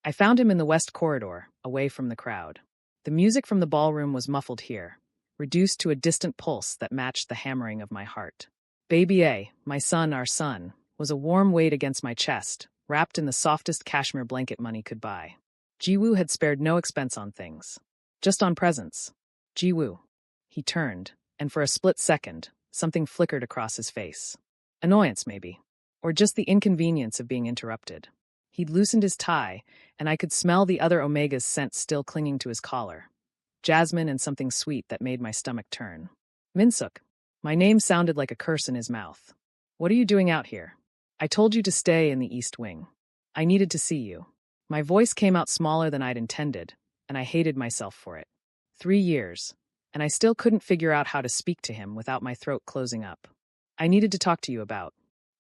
I found him in the west corridor, away from the crowd. The music from the ballroom was muffled here, reduced to a distant pulse that matched the hammering of my heart. Baby A, my son, our son, was a warm weight against my chest, wrapped in the softest cashmere blanket money could buy. Jiwoo had spared no expense on things. Just on presents. Jiwoo. He turned, and for a split second, something flickered across his face. Annoyance, maybe. Or just the inconvenience of being interrupted. He'd loosened his tie, and I could smell the other Omega's scent still clinging to his collar. Jasmine and something sweet that made my stomach turn. Minsuk. My name sounded like a curse in his mouth. What are you doing out here? I told you to stay in the East Wing. I needed to see you. My voice came out smaller than I'd intended, and I hated myself for it. 3 years, and I still couldn't figure out how to speak to him without my throat closing up. I needed to talk to you about.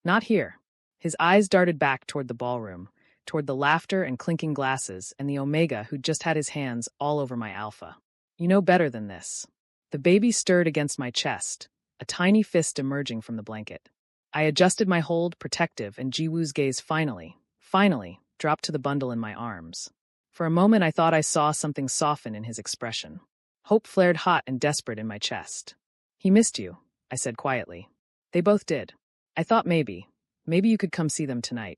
Not here. His eyes darted back toward the ballroom, toward the laughter and clinking glasses and the Omega who'd just had his hands all over my alpha. You know better than this. The baby stirred against my chest, a tiny fist emerging from the blanket. I adjusted my hold, protective, and Jiwoo's gaze finally, dropped to the bundle in my arms. For a moment I thought I saw something soften in his expression. Hope flared hot and desperate in my chest. He missed you, I said quietly. They both did. I thought maybe you could come see them tonight.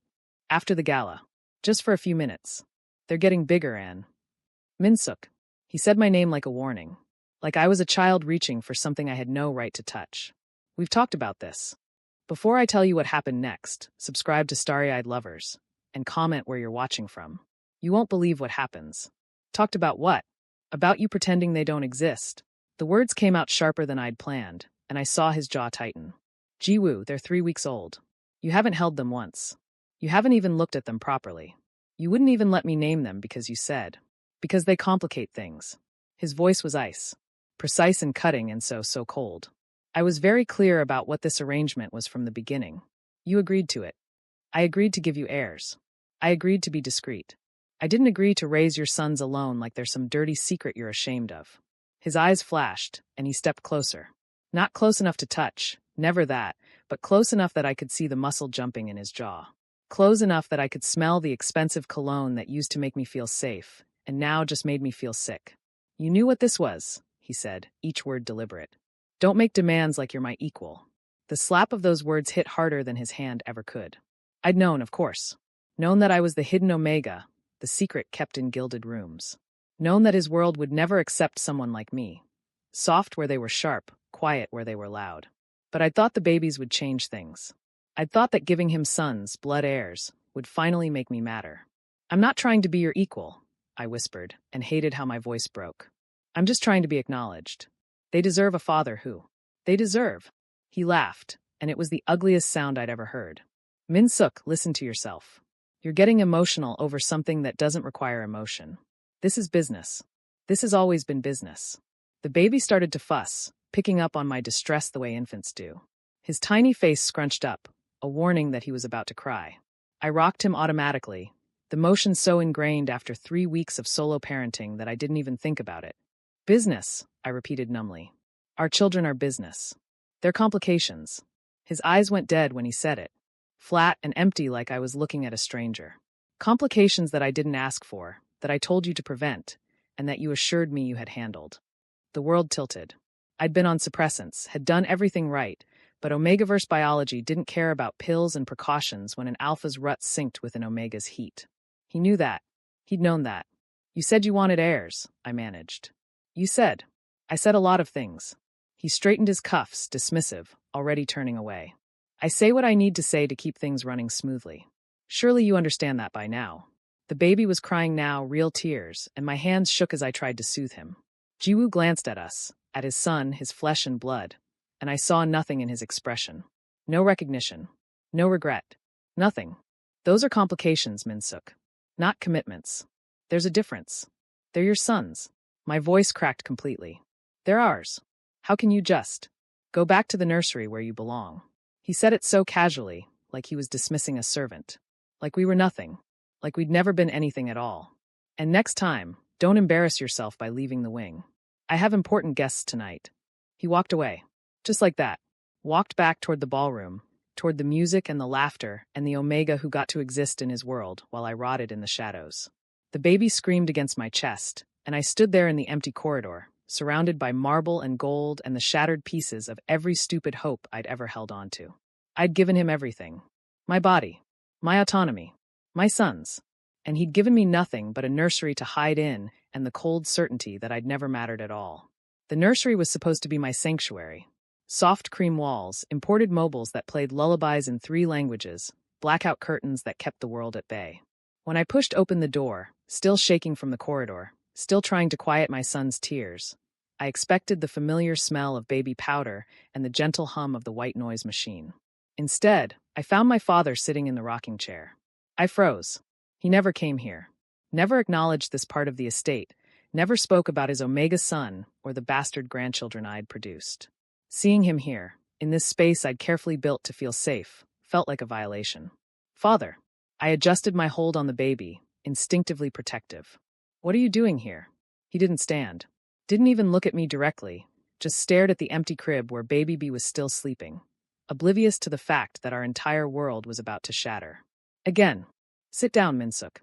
After the gala. Just for a few minutes. They're getting bigger, Anne. Minsuk. He said my name like a warning. Like I was a child reaching for something I had no right to touch. We've talked about this. Before I tell you what happened next, subscribe to Starry-Eyed Lovers, and comment where you're watching from. You won't believe what happens. Talked about what? About you pretending they don't exist. The words came out sharper than I'd planned, and I saw his jaw tighten. Jiwoo, they're 3 weeks old. You haven't held them once. You haven't even looked at them properly. You wouldn't even let me name them because you said. Because they complicate things. His voice was ice. Precise and cutting and so cold. I was very clear about what this arrangement was from the beginning. You agreed to it. I agreed to give you heirs. I agreed to be discreet. I didn't agree to raise your sons alone like they're some dirty secret you're ashamed of. His eyes flashed, and he stepped closer. Not close enough to touch, never that, but close enough that I could see the muscle jumping in his jaw. Close enough that I could smell the expensive cologne that used to make me feel safe, and now just made me feel sick. You knew what this was, he said, each word deliberate. Don't make demands like you're my equal. The slap of those words hit harder than his hand ever could. I'd known, of course. Known that I was the hidden Omega, the secret kept in gilded rooms. Known that his world would never accept someone like me. Soft where they were sharp, quiet where they were loud. But I'd thought the babies would change things. I'd thought that giving him sons, blood heirs, would finally make me matter. I'm not trying to be your equal, I whispered, and hated how my voice broke. I'm just trying to be acknowledged. They deserve a father who. They deserve. He laughed, and it was the ugliest sound I'd ever heard. Minsuk, listen to yourself. You're getting emotional over something that doesn't require emotion. This is business. This has always been business. The baby started to fuss, picking up on my distress the way infants do. His tiny face scrunched up, a warning that he was about to cry. I rocked him automatically, the motion so ingrained after 3 weeks of solo parenting that I didn't even think about it. Business, I repeated numbly. Our children are business. They're complications. His eyes went dead when he said it. Flat and empty like I was looking at a stranger. Complications that I didn't ask for, that I told you to prevent, and that you assured me you had handled. The world tilted. I'd been on suppressants, had done everything right, but Omegaverse biology didn't care about pills and precautions when an alpha's rut synced with an Omega's heat. He knew that. He'd known that. You said you wanted heirs, I managed. You said. I said a lot of things. He straightened his cuffs, dismissive, already turning away. I say what I need to say to keep things running smoothly. Surely you understand that by now. The baby was crying now, real tears, and my hands shook as I tried to soothe him. Jiwoo glanced at us, at his son, his flesh and blood, and I saw nothing in his expression. No recognition. No regret. Nothing. Those are complications, Minsuk. Not commitments. There's a difference. They're your sons. My voice cracked completely. They're ours. How can you just go back to the nursery where you belong? He said it so casually, like he was dismissing a servant. Like we were nothing. Like we'd never been anything at all. And next time, don't embarrass yourself by leaving the wing. I have important guests tonight. He walked away. Just like that. Walked back toward the ballroom, toward the music and the laughter and the Omega who got to exist in his world while I rotted in the shadows. The baby screamed against my chest, and I stood there in the empty corridor, surrounded by marble and gold and the shattered pieces of every stupid hope I'd ever held on to. I'd given him everything. My body. My autonomy. My sons. And he'd given me nothing but a nursery to hide in and the cold certainty that I'd never mattered at all. The nursery was supposed to be my sanctuary. Soft cream walls, imported mobiles that played lullabies in 3 languages, blackout curtains that kept the world at bay. When I pushed open the door, still shaking from the corridor, still trying to quiet my son's tears, I expected the familiar smell of baby powder and the gentle hum of the white noise machine. Instead, I found my father sitting in the rocking chair. I froze. He never came here. Never acknowledged this part of the estate. Never spoke about his Omega son or the bastard grandchildren I'd produced. Seeing him here, in this space I'd carefully built to feel safe, felt like a violation. Father. I adjusted my hold on the baby, instinctively protective. What are you doing here? He didn't stand. Didn't even look at me directly, just stared at the empty crib where Baby B was still sleeping, oblivious to the fact that our entire world was about to shatter. Again. Sit down, Minsuk.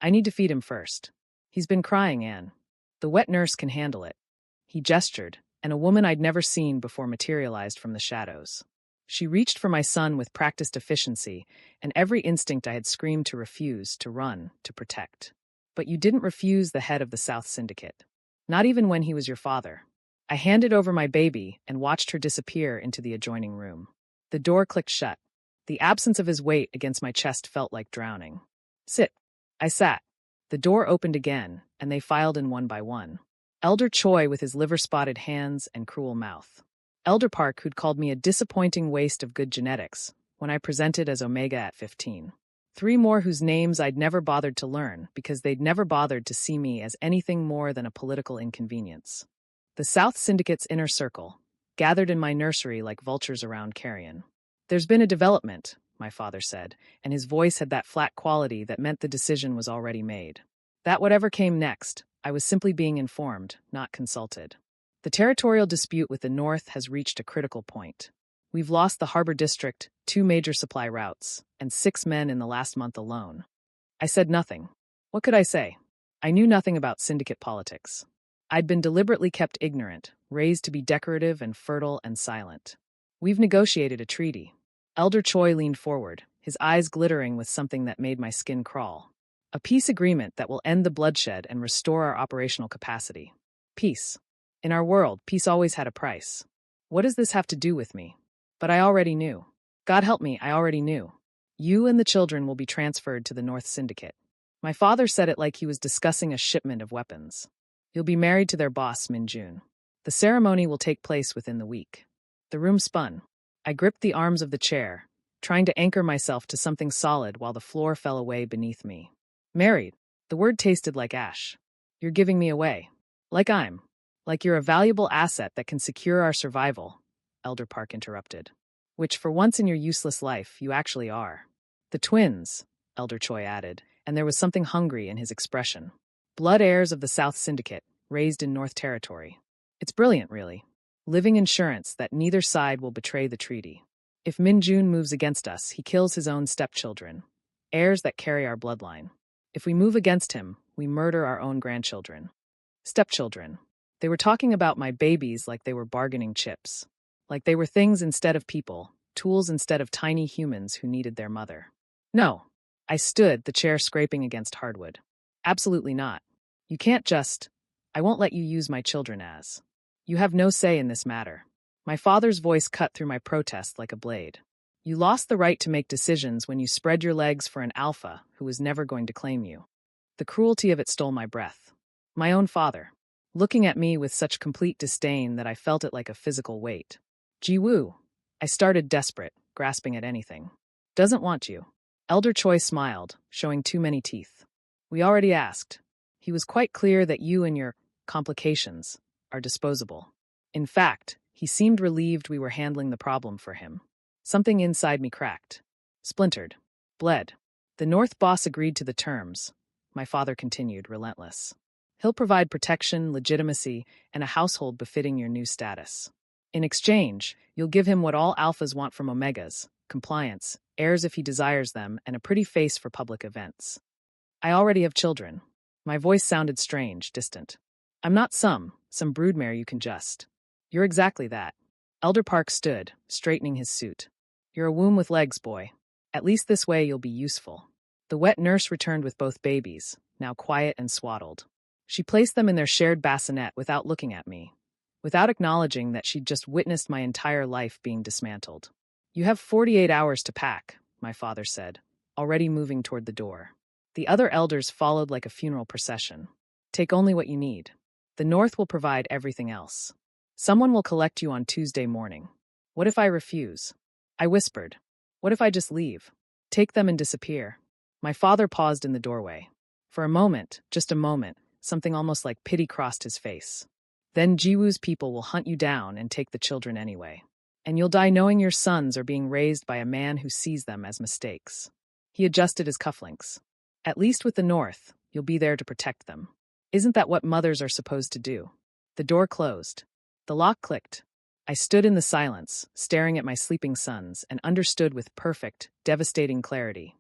I need to feed him first. He's been crying, Anne. The wet nurse can handle it. He gestured, and a woman I'd never seen before materialized from the shadows. She reached for my son with practiced efficiency, and every instinct I had screamed to refuse, to run, to protect. But you didn't refuse the head of the South Syndicate. Not even when he was your father. I handed over my baby and watched her disappear into the adjoining room. The door clicked shut. The absence of his weight against my chest felt like drowning. Sit. I sat. The door opened again, and they filed in one by one. Elder Choi with his liver-spotted hands and cruel mouth. Elder Park, who'd called me a disappointing waste of good genetics when I presented as Omega at 15. 3 more whose names I'd never bothered to learn because they'd never bothered to see me as anything more than a political inconvenience. The South Syndicate's inner circle, gathered in my nursery like vultures around carrion. There's been a development, my father said, and his voice had that flat quality that meant the decision was already made. That whatever came next, I was simply being informed, not consulted. The territorial dispute with the North has reached a critical point. We've lost the Harbor District, 2 major supply routes, and 6 men in the last month alone. I said nothing. What could I say? I knew nothing about syndicate politics. I'd been deliberately kept ignorant, raised to be decorative and fertile and silent. We've negotiated a treaty. Elder Choi leaned forward, his eyes glittering with something that made my skin crawl. A peace agreement that will end the bloodshed and restore our operational capacity. Peace. In our world, peace always had a price. What does this have to do with me? But I already knew. God help me, I already knew. You and the children will be transferred to the North Syndicate. My father said it like he was discussing a shipment of weapons. You'll be married to their boss, Min Jun. The ceremony will take place within the week. The room spun. I gripped the arms of the chair, trying to anchor myself to something solid while the floor fell away beneath me. Married. The word tasted like ash. You're giving me away. Like you're a valuable asset that can secure our survival, Elder Park interrupted. Which, for once in your useless life, you actually are. The twins, Elder Choi added, and there was something hungry in his expression. Blood heirs of the South Syndicate, raised in North Territory. It's brilliant, really. Living insurance that neither side will betray the treaty. If Min Jun moves against us, he kills his own stepchildren, heirs that carry our bloodline. If we move against him, we murder our own grandchildren. Stepchildren. They were talking about my babies like they were bargaining chips. Like they were things instead of people, tools instead of tiny humans who needed their mother. No. I stood, the chair scraping against hardwood. Absolutely not. You can't just... I won't let you use my children as... You have no say in this matter. My father's voice cut through my protest like a blade. You lost the right to make decisions when you spread your legs for an alpha who was never going to claim you. The cruelty of it stole my breath. My own father, looking at me with such complete disdain that I felt it like a physical weight. Ji-woo. I started desperate, grasping at anything. Doesn't want you. Elder Choi smiled, showing too many teeth. We already asked. He was quite clear that you and your complications are disposable. In fact, he seemed relieved we were handling the problem for him. Something inside me cracked. Splintered. Bled. The North boss agreed to the terms. My father continued, relentless. He'll provide protection, legitimacy, and a household befitting your new status. In exchange, you'll give him what all alphas want from omegas, compliance, heirs if he desires them, and a pretty face for public events. I already have children. My voice sounded strange, distant. I'm not some broodmare you can just. You're exactly that. Elder Park stood, straightening his suit. You're a womb with legs, boy. At least this way you'll be useful. The wet nurse returned with both babies, now quiet and swaddled. She placed them in their shared bassinet without looking at me, without acknowledging that she'd just witnessed my entire life being dismantled. You have 48 hours to pack, my father said, already moving toward the door. The other elders followed like a funeral procession. Take only what you need. The North will provide everything else. Someone will collect you on Tuesday morning. What if I refuse? I whispered. What if I just leave? Take them and disappear. My father paused in the doorway. For a moment, just a moment, something almost like pity crossed his face. Then Jiwoo's people will hunt you down and take the children anyway. And you'll die knowing your sons are being raised by a man who sees them as mistakes. He adjusted his cufflinks. At least with the North, you'll be there to protect them. Isn't that what mothers are supposed to do? The door closed. The lock clicked. I stood in the silence, staring at my sleeping sons, and understood with perfect, devastating clarity.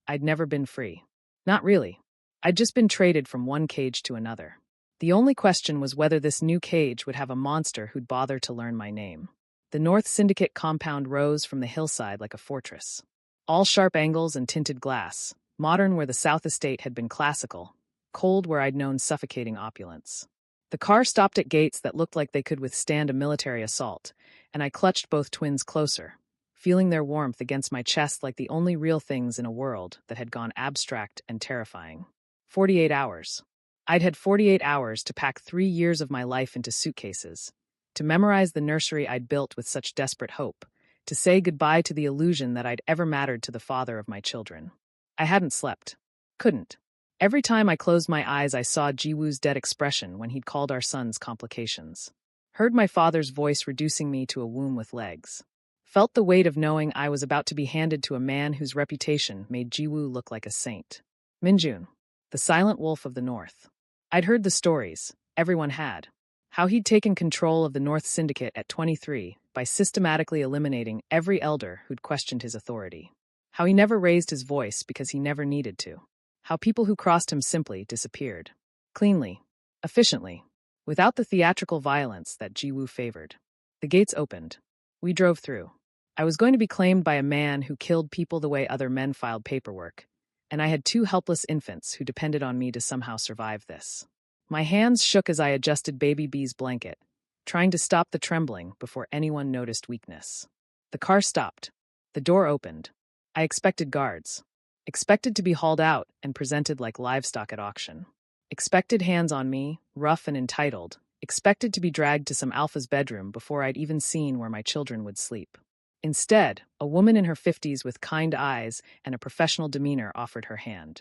I'd never been free. Not really. I'd just been traded from one cage to another. The only question was whether this new cage would have a monster who'd bother to learn my name. The North Syndicate compound rose from the hillside like a fortress. All sharp angles and tinted glass, modern where the South Estate had been classical, cold where I'd known suffocating opulence. The car stopped at gates that looked like they could withstand a military assault, and I clutched both twins closer, feeling their warmth against my chest like the only real things in a world that had gone abstract and terrifying. 48 hours. I'd had 48 hours to pack 3 years of my life into suitcases, to memorize the nursery I'd built with such desperate hope, to say goodbye to the illusion that I'd ever mattered to the father of my children. I hadn't slept. Couldn't. Every time I closed my eyes, I saw Jiwoo's dead expression when he'd called our sons complications. Heard my father's voice reducing me to a womb with legs. Felt the weight of knowing I was about to be handed to a man whose reputation made Jiwoo look like a saint. Minjun, the silent wolf of the North. I'd heard the stories, everyone had. How he'd taken control of the North Syndicate at 23 by systematically eliminating every elder who'd questioned his authority. How he never raised his voice because he never needed to. How people who crossed him simply disappeared. Cleanly. Efficiently. Without the theatrical violence that Jiwoo favored. The gates opened. We drove through. I was going to be claimed by a man who killed people the way other men filed paperwork, and I had 2 helpless infants who depended on me to somehow survive this. My hands shook as I adjusted baby B's blanket, trying to stop the trembling before anyone noticed weakness. The car stopped. The door opened. I expected guards. Expected to be hauled out and presented like livestock at auction. Expected hands on me, rough and entitled. Expected to be dragged to some alpha's bedroom before I'd even seen where my children would sleep. Instead, a woman in her 50s with kind eyes and a professional demeanor offered her hand.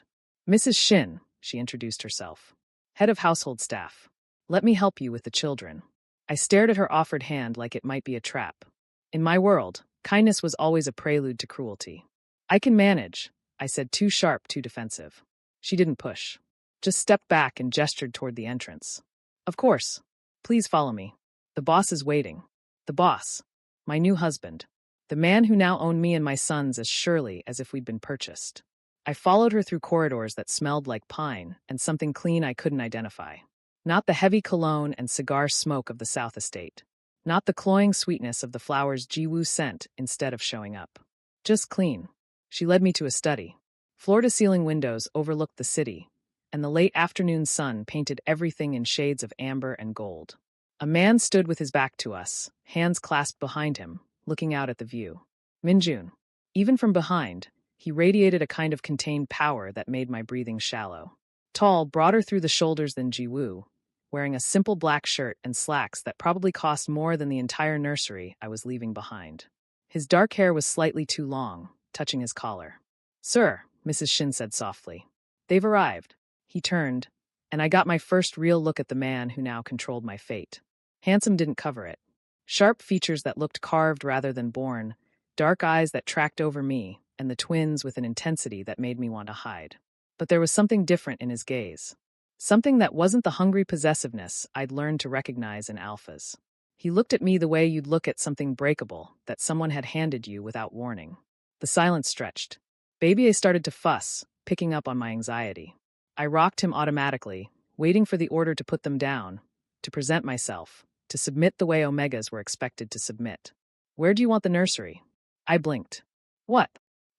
Mrs. Shin, she introduced herself. Head of household staff. Let me help you with the children. I stared at her offered hand like it might be a trap. In my world, kindness was always a prelude to cruelty. I can manage, I said, too sharp, too defensive. She didn't push. Just stepped back and gestured toward the entrance. Of course. Please follow me. The boss is waiting. The boss. My new husband. The man who now owned me and my sons as surely as if we'd been purchased. I followed her through corridors that smelled like pine and something clean I couldn't identify. Not the heavy cologne and cigar smoke of the South Estate. Not the cloying sweetness of the flowers Jiwoo sent instead of showing up. Just clean. She led me to a study. Floor-to-ceiling windows overlooked the city, and the late afternoon sun painted everything in shades of amber and gold. A man stood with his back to us, hands clasped behind him, looking out at the view. Minjun. Even from behind, he radiated a kind of contained power that made my breathing shallow. Tall, broader through the shoulders than Jiwoo, wearing a simple black shirt and slacks that probably cost more than the entire nursery I was leaving behind. His dark hair was slightly too long, touching his collar. Sir, Mrs. Shin said softly. They've arrived. He turned, and I got my first real look at the man who now controlled my fate. Handsome didn't cover it. Sharp features that looked carved rather than born, dark eyes that tracked over me, and the twins with an intensity that made me want to hide. But there was something different in his gaze. Something that wasn't the hungry possessiveness I'd learned to recognize in alphas. He looked at me the way you'd look at something breakable that someone had handed you without warning. The silence stretched. Baby A started to fuss, picking up on my anxiety. I rocked him automatically, waiting for the order to put them down, to present myself, to submit the way Omegas were expected to submit. Where do you want the nursery? I blinked. What?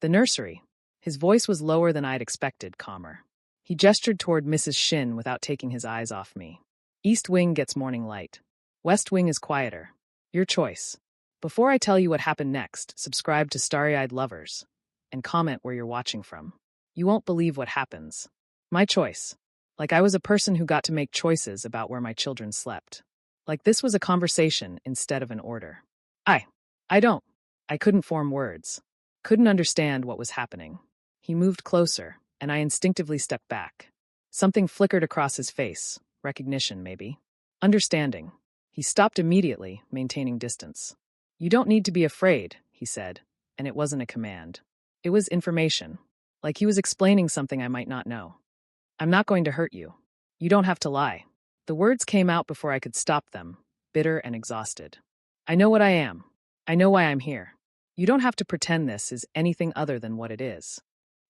The nursery. His voice was lower than I'd expected, calmer. He gestured toward Mrs. Shin without taking his eyes off me. East wing gets morning light. West wing is quieter. Your choice. Before I tell you what happened next, subscribe to Starry-Eyed Lovers and comment where you're watching from. You won't believe what happens. My choice. Like I was a person who got to make choices about where my children slept. Like this was a conversation instead of an order. I don't. I couldn't form words. Couldn't understand what was happening. He moved closer, and I instinctively stepped back. Something flickered across his face. Recognition, maybe. Understanding. He stopped immediately, maintaining distance. You don't need to be afraid, he said, and it wasn't a command. It was information. Like he was explaining something I might not know. I'm not going to hurt you. You don't have to lie. The words came out before I could stop them, bitter and exhausted. I know what I am. I know why I'm here. You don't have to pretend this is anything other than what it is.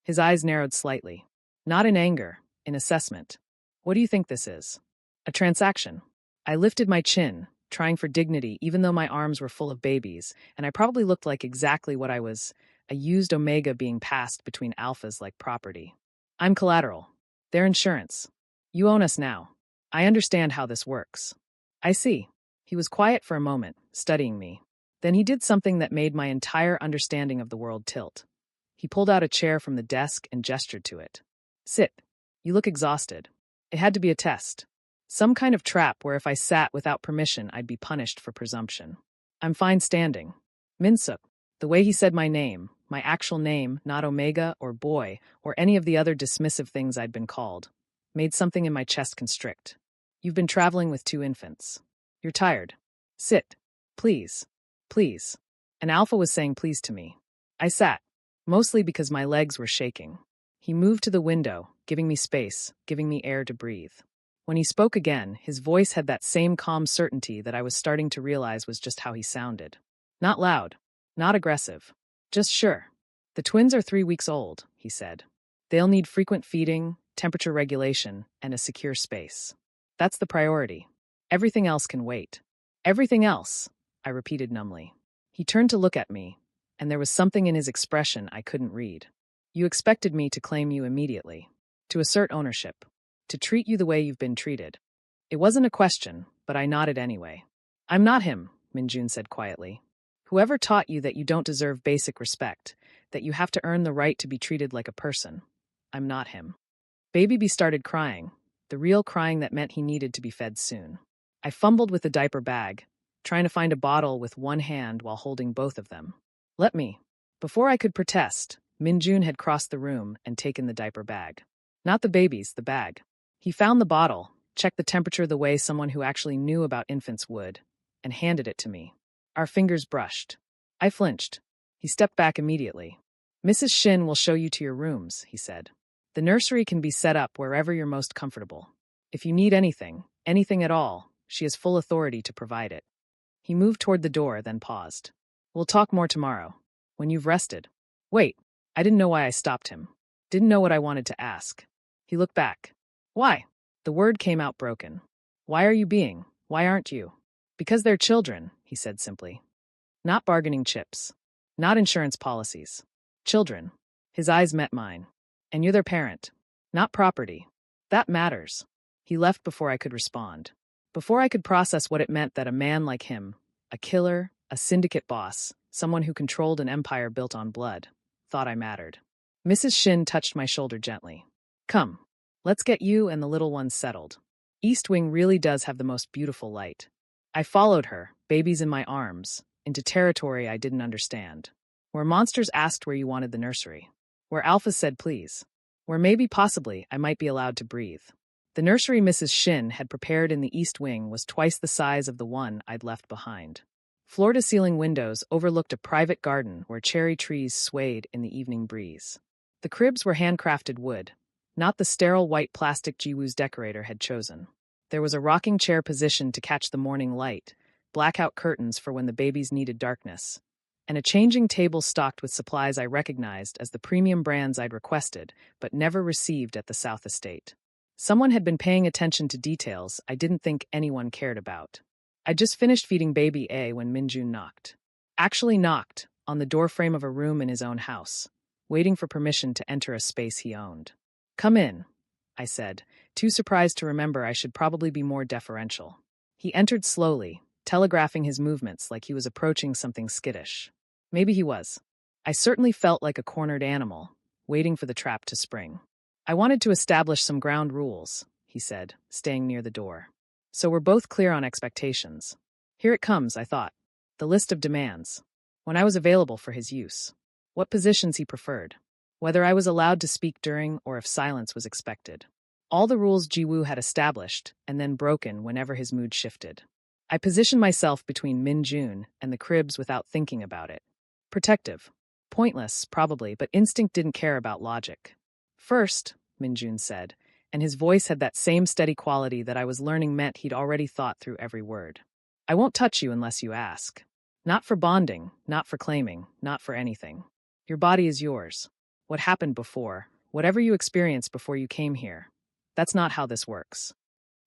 His eyes narrowed slightly. Not in anger, in assessment. What do you think this is? A transaction. I lifted my chin, trying for dignity even though my arms were full of babies, and I probably looked like exactly what I was, a used Omega being passed between alphas like property. I'm collateral. They're insurance. You own us now. I understand how this works. I see. He was quiet for a moment, studying me. Then he did something that made my entire understanding of the world tilt. He pulled out a chair from the desk and gestured to it. Sit. You look exhausted. It had to be a test. Some kind of trap where if I sat without permission, I'd be punished for presumption. I'm fine standing. Minsuk. The way he said my name, my actual name, not Omega or boy or any of the other dismissive things I'd been called, made something in my chest constrict. You've been traveling with 2 infants. You're tired. Sit. Please. Please. An alpha was saying please to me. I sat, mostly because my legs were shaking. He moved to the window, giving me space, giving me air to breathe. When he spoke again, his voice had that same calm certainty that I was starting to realize was just how he sounded. Not loud, not aggressive, just sure. The twins are 3 weeks old, he said. They'll need frequent feeding, temperature regulation, and a secure space. That's the priority. Everything else can wait. Everything else, I repeated numbly. He turned to look at me, and there was something in his expression I couldn't read. You expected me to claim you immediately, to assert ownership, to treat you the way you've been treated. It wasn't a question, but I nodded anyway. I'm not him, Minjun said quietly. Whoever taught you that you don't deserve basic respect, that you have to earn the right to be treated like a person, I'm not him. Baby B started crying, the real crying that meant he needed to be fed soon. I fumbled with the diaper bag, trying to find a bottle with one hand while holding both of them. Let me. Before I could protest, Minjun had crossed the room and taken the diaper bag. Not the babies, the bag. He found the bottle, checked the temperature the way someone who actually knew about infants would, and handed it to me. Our fingers brushed. I flinched. He stepped back immediately. Mrs. Shin will show you to your rooms, he said. The nursery can be set up wherever you're most comfortable. If you need anything at all, she has full authority to provide it. He moved toward the door, then paused. We'll talk more tomorrow, when you've rested. Wait, I didn't know why I stopped him. Didn't know what I wanted to ask. He looked back. Why? The word came out broken. Why are you being? Why aren't you? Because they're children, he said simply. Not bargaining chips. Not insurance policies. Children. His eyes met mine. And you're their parent. Not property. That matters. He left before I could respond. Before I could process what it meant that a man like him, a killer, a syndicate boss, someone who controlled an empire built on blood, thought I mattered. Mrs. Shin touched my shoulder gently. Come, let's get you and the little ones settled. East Wing really does have the most beautiful light. I followed her, babies in my arms, into territory I didn't understand. Where monsters asked where you wanted the nursery. Where Alpha said please. Where maybe possibly I might be allowed to breathe. The nursery Mrs. Shin had prepared in the East Wing was twice the size of the one I'd left behind. Floor-to-ceiling windows overlooked a private garden where cherry trees swayed in the evening breeze. The cribs were handcrafted wood, not the sterile white plastic Jiwoo's decorator had chosen. There was a rocking chair positioned to catch the morning light, blackout curtains for when the babies needed darkness, and a changing table stocked with supplies I recognized as the premium brands I'd requested, but never received at the South Estate. Someone had been paying attention to details I didn't think anyone cared about. I'd just finished feeding baby A when Minjun knocked. Actually knocked, on the doorframe of a room in his own house, waiting for permission to enter a space he owned. "Come in," I said, too surprised to remember I should probably be more deferential. He entered slowly, telegraphing his movements like he was approaching something skittish. Maybe he was. I certainly felt like a cornered animal, waiting for the trap to spring. "I wanted to establish some ground rules," he said, staying near the door. "So we're both clear on expectations. Here it comes, I thought. The list of demands. When I was available for his use. What positions he preferred. Whether I was allowed to speak during or if silence was expected. All the rules Jiwoo had established and then broken whenever his mood shifted. I positioned myself between Minjun and the cribs without thinking about it. Protective. Pointless, probably, but instinct didn't care about logic. "First," Minjun said, and his voice had that same steady quality that I was learning meant he'd already thought through every word. "I won't touch you unless you ask. Not for bonding, not for claiming, not for anything. Your body is yours. What happened before, whatever you experienced before you came here, that's not how this works."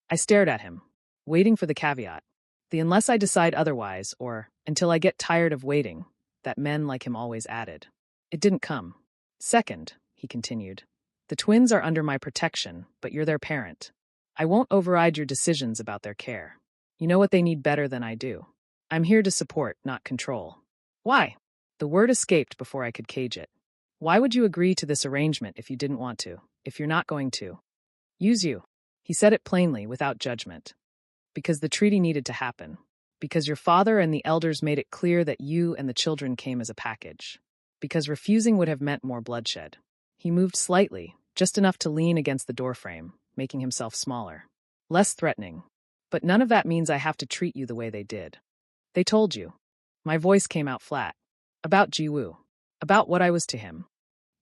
I stared at him, waiting for the caveat. The "unless I decide otherwise" or "until I get tired of waiting" that men like him always added. It didn't come. "Second," he continued, "the twins are under my protection, but you're their parent. I won't override your decisions about their care. You know what they need better than I do. I'm here to support, not control." "Why?" The word escaped before I could cage it. "Why would you agree to this arrangement if you didn't want to, if you're not going to? Use you." He said it plainly, without judgment. "Because the treaty needed to happen. Because your father and the elders made it clear that you and the children came as a package. Because refusing would have meant more bloodshed." He moved slightly, just enough to lean against the doorframe, making himself smaller. "Less threatening. But none of that means I have to treat you the way they did. They told you." My voice came out flat. "About Jiwoo. About what I was to him.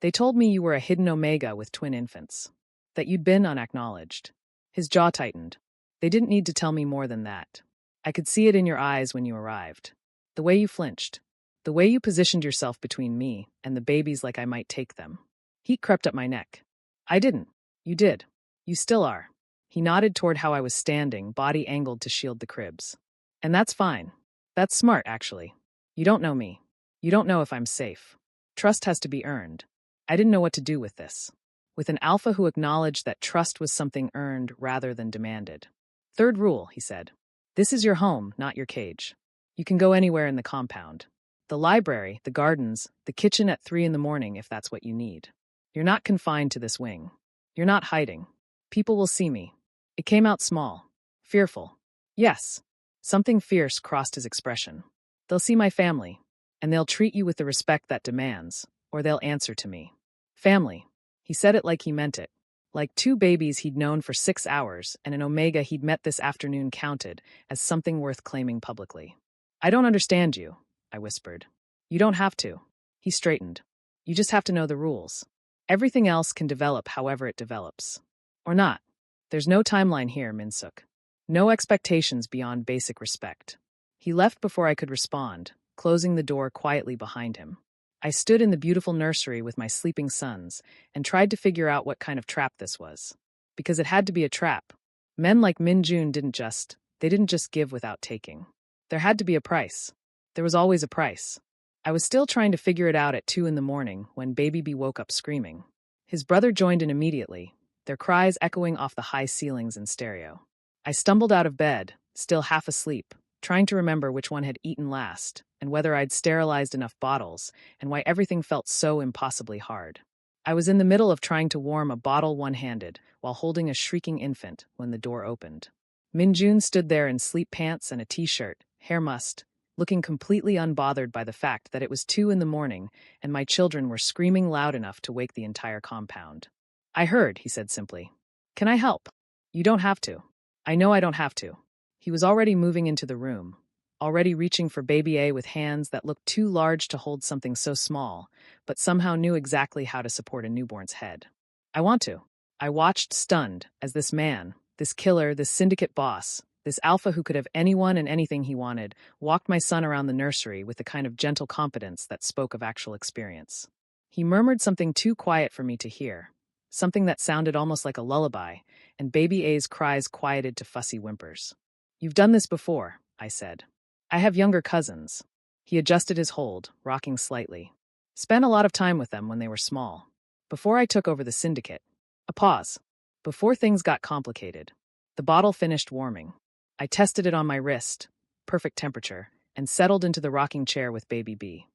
They told me you were a hidden omega with twin infants. That you'd been unacknowledged." His jaw tightened. "They didn't need to tell me more than that. I could see it in your eyes when you arrived. The way you flinched. The way you positioned yourself between me and the babies like I might take them." Heat crept up my neck. "I didn't. You did. You still are." He nodded toward how I was standing, body angled to shield the cribs. "And that's fine. That's smart, actually. You don't know me. You don't know if I'm safe. Trust has to be earned. I didn't know what to do with this. With an alpha who acknowledged that trust was something earned rather than demanded. Third rule," he said. "This is your home, not your cage. You can go anywhere in the compound. The library, the gardens, the kitchen at 3 in the morning if that's what you need. You're not confined to this wing. You're not hiding. People will see me." It came out small. Fearful. Yes. Something fierce crossed his expression. "They'll see my family, and they'll treat you with the respect that demands, or they'll answer to me." Family. He said it like he meant it. Like 2 babies he'd known for 6 hours and an omega he'd met this afternoon counted as something worth claiming publicly. "I don't understand you," I whispered. "You don't have to." He straightened. "You just have to know the rules. Everything else can develop however it develops. Or not. There's no timeline here, Minsuk. No expectations beyond basic respect." He left before I could respond, closing the door quietly behind him. I stood in the beautiful nursery with my sleeping sons and tried to figure out what kind of trap this was. Because it had to be a trap. Men like Minjun didn't just give without taking. There had to be a price. There was always a price. I was still trying to figure it out at 2 in the morning when Baby B woke up screaming. His brother joined in immediately, their cries echoing off the high ceilings in stereo. I stumbled out of bed, still half asleep, trying to remember which one had eaten last, and whether I'd sterilized enough bottles, and why everything felt so impossibly hard. I was in the middle of trying to warm a bottle one-handed while holding a shrieking infant when the door opened. Minjun stood there in sleep pants and a t-shirt, hair mussed, looking completely unbothered by the fact that it was 2 in the morning and my children were screaming loud enough to wake the entire compound. "I heard," he said simply. "Can I help?" "You don't have to." "I know I don't have to." He was already moving into the room, already reaching for Baby A with hands that looked too large to hold something so small, but somehow knew exactly how to support a newborn's head. "I want to." I watched stunned as this man, this killer, this syndicate boss, This alpha who could have anyone and anything he wanted, walked my son around the nursery with the kind of gentle competence that spoke of actual experience. He murmured something too quiet for me to hear, something that sounded almost like a lullaby, and baby A's cries quieted to fussy whimpers. "You've done this before," I said. "I have younger cousins." He adjusted his hold, rocking slightly. "Spent a lot of time with them when they were small. Before I took over the syndicate." A pause. Before things got complicated. The bottle finished warming. I tested it on my wrist, perfect temperature, and settled into the rocking chair with baby B.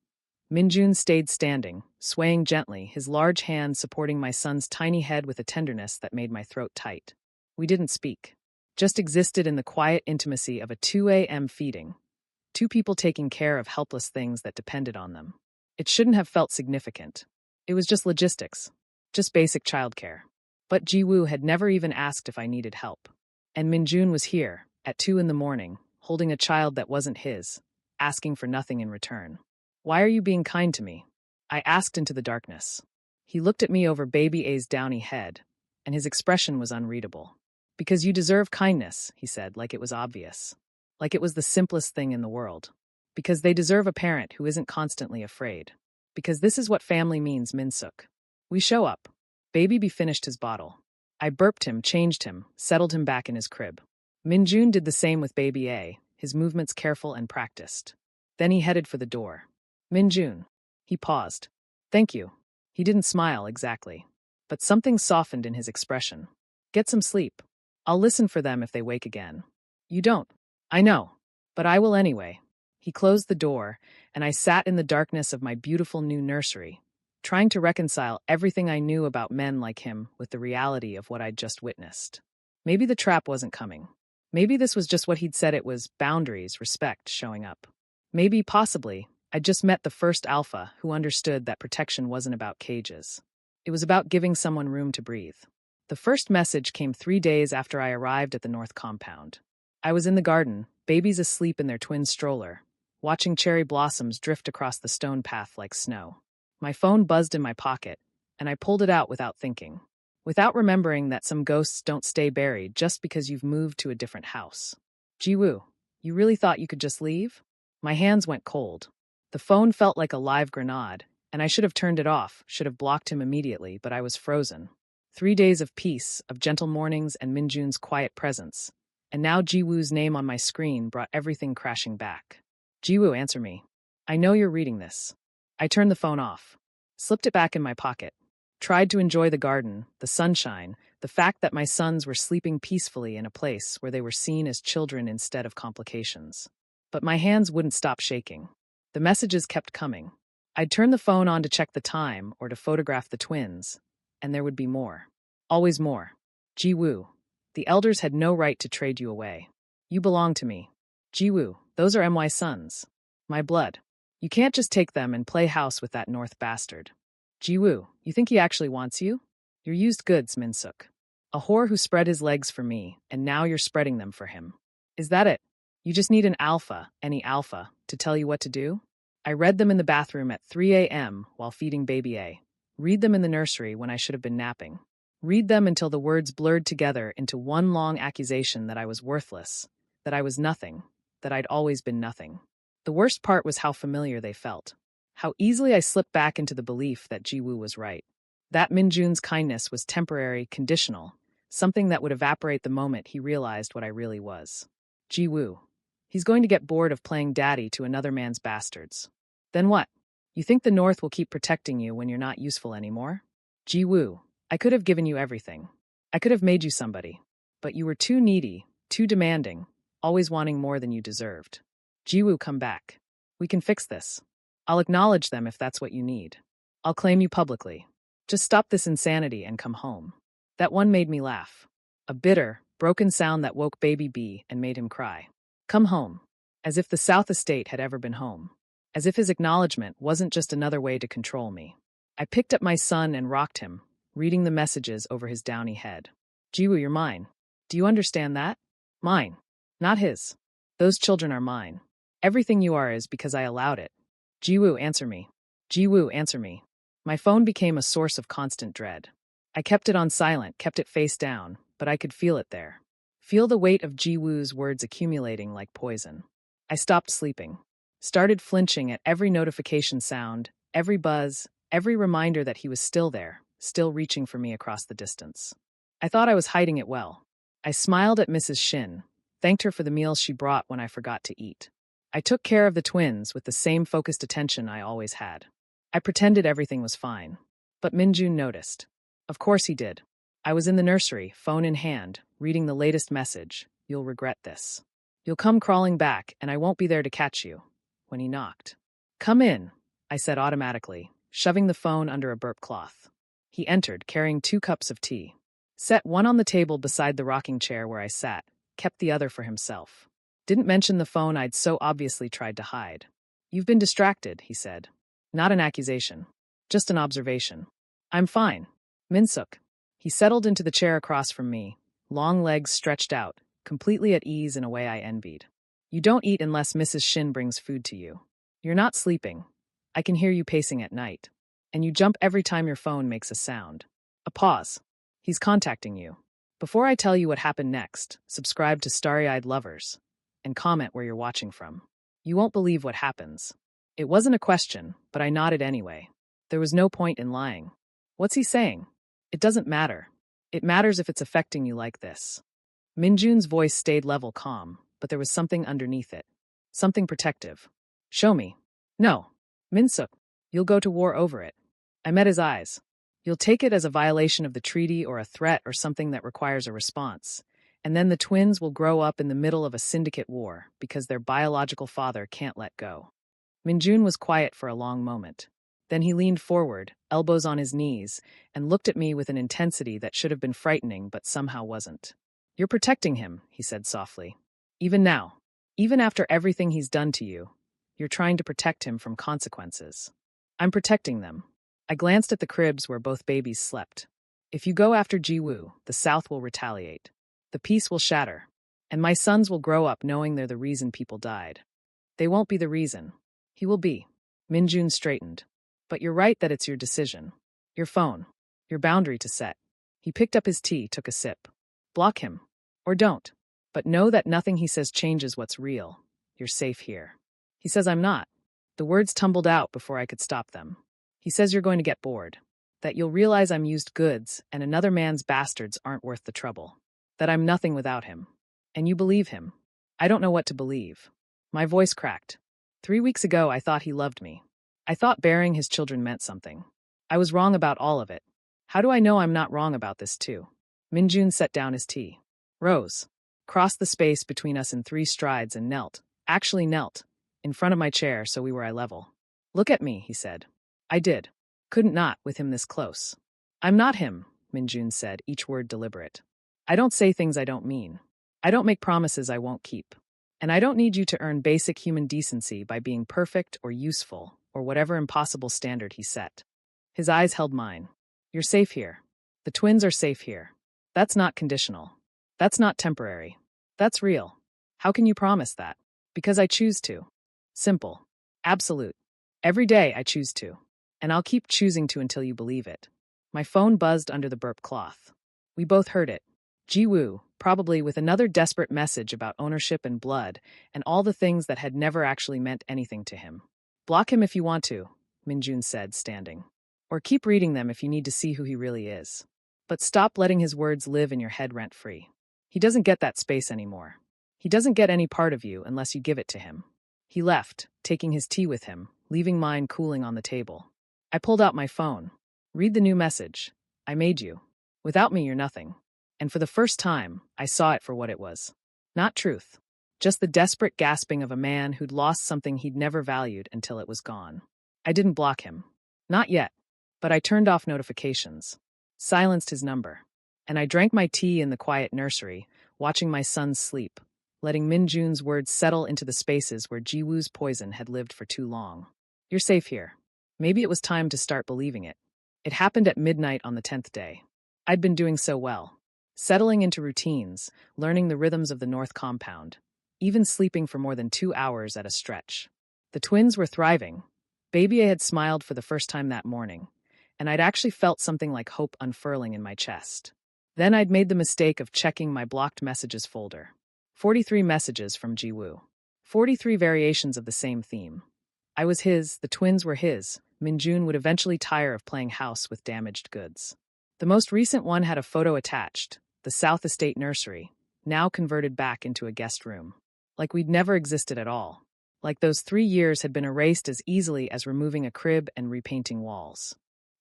Minjun stayed standing, swaying gently, his large hand supporting my son's tiny head with a tenderness that made my throat tight. We didn't speak, just existed in the quiet intimacy of a 2 a.m. feeding. Two people taking care of helpless things that depended on them. It shouldn't have felt significant. It was just logistics, just basic childcare. But Jiwoo had never even asked if I needed help. And Minjun was here, at 2 in the morning, holding a child that wasn't his, asking for nothing in return. "Why are you being kind to me?" I asked into the darkness. He looked at me over baby A's downy head, and his expression was unreadable. "Because you deserve kindness," he said, like it was obvious. Like it was the simplest thing in the world. "Because they deserve a parent who isn't constantly afraid. Because this is what family means, Minsuk. We show up." Baby B finished his bottle. I burped him, changed him, settled him back in his crib. Minjun did the same with baby A, his movements careful and practiced. Then he headed for the door. "Minjun." He paused. "Thank you." He didn't smile exactly, but something softened in his expression. "Get some sleep. I'll listen for them if they wake again." "You don't." "I know. But I will anyway." He closed the door, and I sat in the darkness of my beautiful new nursery, trying to reconcile everything I knew about men like him with the reality of what I'd just witnessed. Maybe the trap wasn't coming. Maybe this was just what he'd said it was: boundaries, respect, showing up. Maybe, possibly, I'd just met the first alpha who understood that protection wasn't about cages. It was about giving someone room to breathe. The first message came 3 days after I arrived at the North Compound. I was in the garden, babies asleep in their twin stroller, watching cherry blossoms drift across the stone path like snow. My phone buzzed in my pocket, and I pulled it out without thinking, without remembering that some ghosts don't stay buried just because you've moved to a different house. "Jiwoo, you really thought you could just leave?" My hands went cold. The phone felt like a live grenade, and I should have turned it off, should have blocked him immediately, but I was frozen. 3 days of peace, of gentle mornings and Minjun's quiet presence, and now Jiwoo's name on my screen brought everything crashing back. "Jiwoo, answer me. I know you're reading this." I turned the phone off, slipped it back in my pocket, tried to enjoy the garden, the sunshine, the fact that my sons were sleeping peacefully in a place where they were seen as children instead of complications. But my hands wouldn't stop shaking. The messages kept coming. I'd turn the phone on to check the time or to photograph the twins, and there would be more. Always more. "Jiwoo, the elders had no right to trade you away. You belong to me. Jiwoo, those are my sons. My blood. You can't just take them and play house with that North bastard. Jiwoo, you think he actually wants you? You're used goods, Minsuk. A whore who spread his legs for me, and now you're spreading them for him. Is that it? You just need an alpha, any alpha, to tell you what to do?" I read them in the bathroom at 3 a.m. while feeding baby A. Read them in the nursery when I should have been napping. Read them until the words blurred together into one long accusation that I was worthless, that I was nothing, that I'd always been nothing. The worst part was how familiar they felt. How easily I slipped back into the belief that Jiwoo was right. That Minjun's kindness was temporary, conditional, something that would evaporate the moment he realized what I really was. Jiwoo. He's going to get bored of playing daddy to another man's bastards. Then what? You think the North will keep protecting you when you're not useful anymore? Jiwoo, I could have given you everything. I could have made you somebody. But you were too needy, too demanding, always wanting more than you deserved. Jiwoo, come back. We can fix this. I'll acknowledge them if that's what you need. I'll claim you publicly. Just stop this insanity and come home. That one made me laugh. A bitter, broken sound that woke baby B and made him cry. Come home. As if the South Estate had ever been home. As if his acknowledgement wasn't just another way to control me. I picked up my son and rocked him, reading the messages over his downy head. Jiwoo, you're mine. Do you understand that? Mine. Not his. Those children are mine. Everything you are is because I allowed it. Jiwoo, answer me. Jiwoo, answer me. My phone became a source of constant dread. I kept it on silent, kept it face down, but I could feel it there. Feel the weight of Ji-woo's words accumulating like poison. I stopped sleeping. Started flinching at every notification sound, every buzz, every reminder that he was still there, still reaching for me across the distance. I thought I was hiding it well. I smiled at Mrs. Shin, thanked her for the meals she brought when I forgot to eat. I took care of the twins with the same focused attention I always had. I pretended everything was fine. But Minjun noticed. Of course he did. I was in the nursery, phone in hand, reading the latest message. You'll regret this. You'll come crawling back, and I won't be there to catch you. When he knocked. Come in, I said automatically, shoving the phone under a burp cloth. He entered, carrying 2 cups of tea. Set one on the table beside the rocking chair where I sat, kept the other for himself. Didn't mention the phone I'd so obviously tried to hide. You've been distracted, he said. Not an accusation. Just an observation. I'm fine. Minsuk. He settled into the chair across from me, long legs stretched out, completely at ease in a way I envied. You don't eat unless Mrs. Shin brings food to you. You're not sleeping. I can hear you pacing at night. And you jump every time your phone makes a sound. A pause. He's contacting you. Before I tell you what happened next, subscribe to Starry-Eyed Lovers and comment where you're watching from. You won't believe what happens. It wasn't a question, but I nodded anyway. There was no point in lying. What's he saying? It doesn't matter. It matters if it's affecting you like this. Minjun's voice stayed level calm, but there was something underneath it. Something protective. Show me. No. Minsuk. You'll go to war over it. I met his eyes. You'll take it as a violation of the treaty or a threat or something that requires a response. And then the twins will grow up in the middle of a syndicate war because their biological father can't let go. Minjun was quiet for a long moment. Then he leaned forward, elbows on his knees, and looked at me with an intensity that should have been frightening but somehow wasn't. You're protecting him, he said softly. Even now. Even after everything he's done to you. You're trying to protect him from consequences. I'm protecting them. I glanced at the cribs where both babies slept. If you go after Ji-woo, the South will retaliate. The peace will shatter. And my sons will grow up knowing they're the reason people died. They won't be the reason. He will be. Minjun straightened. But you're right that it's your decision. Your phone. Your boundary to set. He picked up his tea, took a sip. Block him. Or don't. But know that nothing he says changes what's real. You're safe here. He says I'm not. The words tumbled out before I could stop them. He says you're going to get bored. That you'll realize I'm used goods and another man's bastards aren't worth the trouble. That I'm nothing without him. And you believe him. I don't know what to believe. My voice cracked. 3 weeks ago I thought he loved me. I thought bearing his children meant something. I was wrong about all of it. How do I know I'm not wrong about this too? Minjun set down his tea. Rose. Crossed the space between us in 3 strides and knelt. Actually knelt. In front of my chair so we were eye level. Look at me, he said. I did. Couldn't not, with him this close. I'm not him, Minjun said, each word deliberate. I don't say things I don't mean. I don't make promises I won't keep. And I don't need you to earn basic human decency by being perfect or useful, or whatever impossible standard he set. His eyes held mine. You're safe here. The twins are safe here. That's not conditional. That's not temporary. That's real. How can you promise that? Because I choose to. Simple. Absolute. Every day I choose to. And I'll keep choosing to until you believe it. My phone buzzed under the burp cloth. We both heard it. Ji-woo, probably with another desperate message about ownership and blood, and all the things that had never actually meant anything to him. Block him if you want to, Minjun said, standing. Or keep reading them if you need to see who he really is. But stop letting his words live in your head rent-free. He doesn't get that space anymore. He doesn't get any part of you unless you give it to him. He left, taking his tea with him, leaving mine cooling on the table. I pulled out my phone. Read the new message. I made you. Without me, you're nothing. And for the first time, I saw it for what it was. Not truth. Just the desperate gasping of a man who'd lost something he'd never valued until it was gone. I didn't block him. Not yet. But I turned off notifications. Silenced his number. And I drank my tea in the quiet nursery, watching my sons sleep, letting Minjun's words settle into the spaces where Ji-woo's poison had lived for too long. You're safe here. Maybe it was time to start believing it. It happened at midnight on the 10th day. I'd been doing so well. Settling into routines, learning the rhythms of the North Compound, even sleeping for more than 2 hours at a stretch. The twins were thriving. Baby had smiled for the first time that morning, and I'd actually felt something like hope unfurling in my chest. Then I'd made the mistake of checking my blocked messages folder. 43 messages from Jiwoo. 43 variations of the same theme. I was his, the twins were his. Minjun would eventually tire of playing house with damaged goods. The most recent one had a photo attached, the South Estate nursery, now converted back into a guest room. Like we'd never existed at all. Like those 3 years had been erased as easily as removing a crib and repainting walls.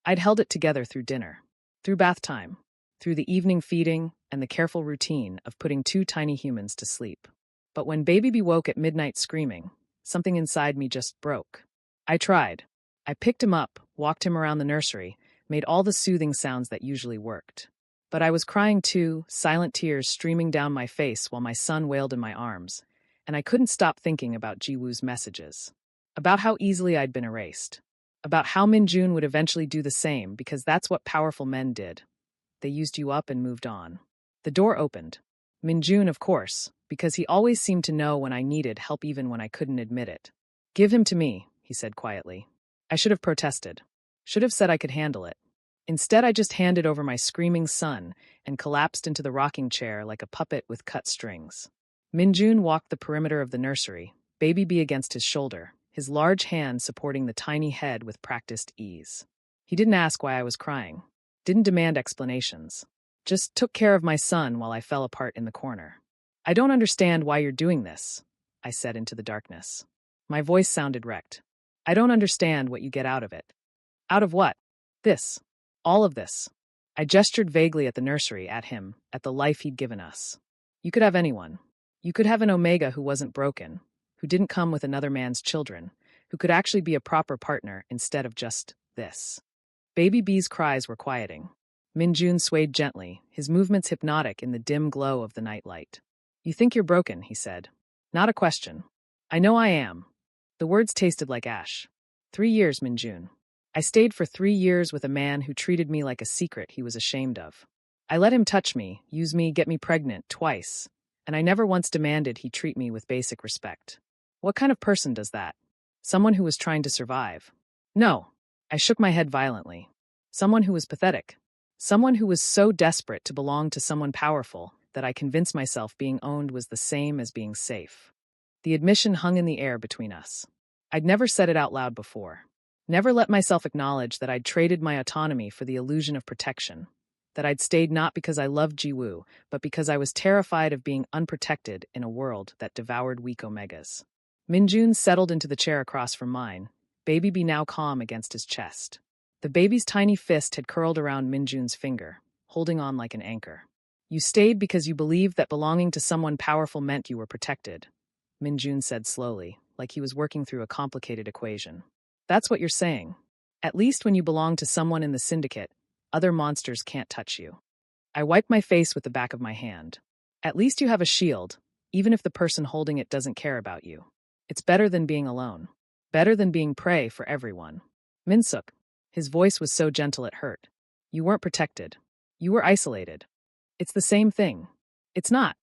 I'd held it together through dinner, through bath time, through the evening feeding and the careful routine of putting 2 tiny humans to sleep. But when Baby B woke at midnight screaming, something inside me just broke. I tried. I picked him up, walked him around the nursery, made all the soothing sounds that usually worked. But I was crying too, silent tears streaming down my face while my son wailed in my arms, and I couldn't stop thinking about Jiwoo's messages. About how easily I'd been erased. About how Minjun would eventually do the same because that's what powerful men did. They used you up and moved on. The door opened. Minjun, of course, because he always seemed to know when I needed help even when I couldn't admit it. "Give him to me," he said quietly. I should have protested. Should have said I could handle it. Instead, I just handed over my screaming son and collapsed into the rocking chair like a puppet with cut strings. Minjun walked the perimeter of the nursery, Baby B against his shoulder, his large hand supporting the tiny head with practiced ease. He didn't ask why I was crying, didn't demand explanations, just took care of my son while I fell apart in the corner. "I don't understand why you're doing this," I said into the darkness. My voice sounded wrecked. "I don't understand what you get out of it." "Out of what?" "This. All of this." I gestured vaguely at the nursery, at him, at the life he'd given us. "You could have anyone. You could have an Omega who wasn't broken, who didn't come with another man's children, who could actually be a proper partner instead of just this." Baby B's cries were quieting. Minjun swayed gently, his movements hypnotic in the dim glow of the nightlight. "You think you're broken," he said. "Not a question. I know I am." The words tasted like ash. 3 years, Minjun. I stayed for 3 years with a man who treated me like a secret he was ashamed of. I let him touch me, use me, get me pregnant twice, and I never once demanded he treat me with basic respect. What kind of person does that? Someone who was trying to survive? No. I shook my head violently. Someone who was pathetic. Someone who was so desperate to belong to someone powerful that I convinced myself being owned was the same as being safe. The admission hung in the air between us. I'd never said it out loud before. Never let myself acknowledge that I'd traded my autonomy for the illusion of protection. That I'd stayed not because I loved Jiwoo, but because I was terrified of being unprotected in a world that devoured weak Omegas. Minjun settled into the chair across from mine, Baby B now calm against his chest. The baby's tiny fist had curled around Minjun's finger, holding on like an anchor. "You stayed because you believed that belonging to someone powerful meant you were protected," Minjun said slowly, like he was working through a complicated equation. "That's what you're saying. At least when you belong to someone in the syndicate, other monsters can't touch you." I wiped my face with the back of my hand. "At least you have a shield, even if the person holding it doesn't care about you. It's better than being alone. Better than being prey for everyone." "Minsuk." His voice was so gentle it hurt. "You weren't protected. You were isolated." "It's the same thing." "It's not."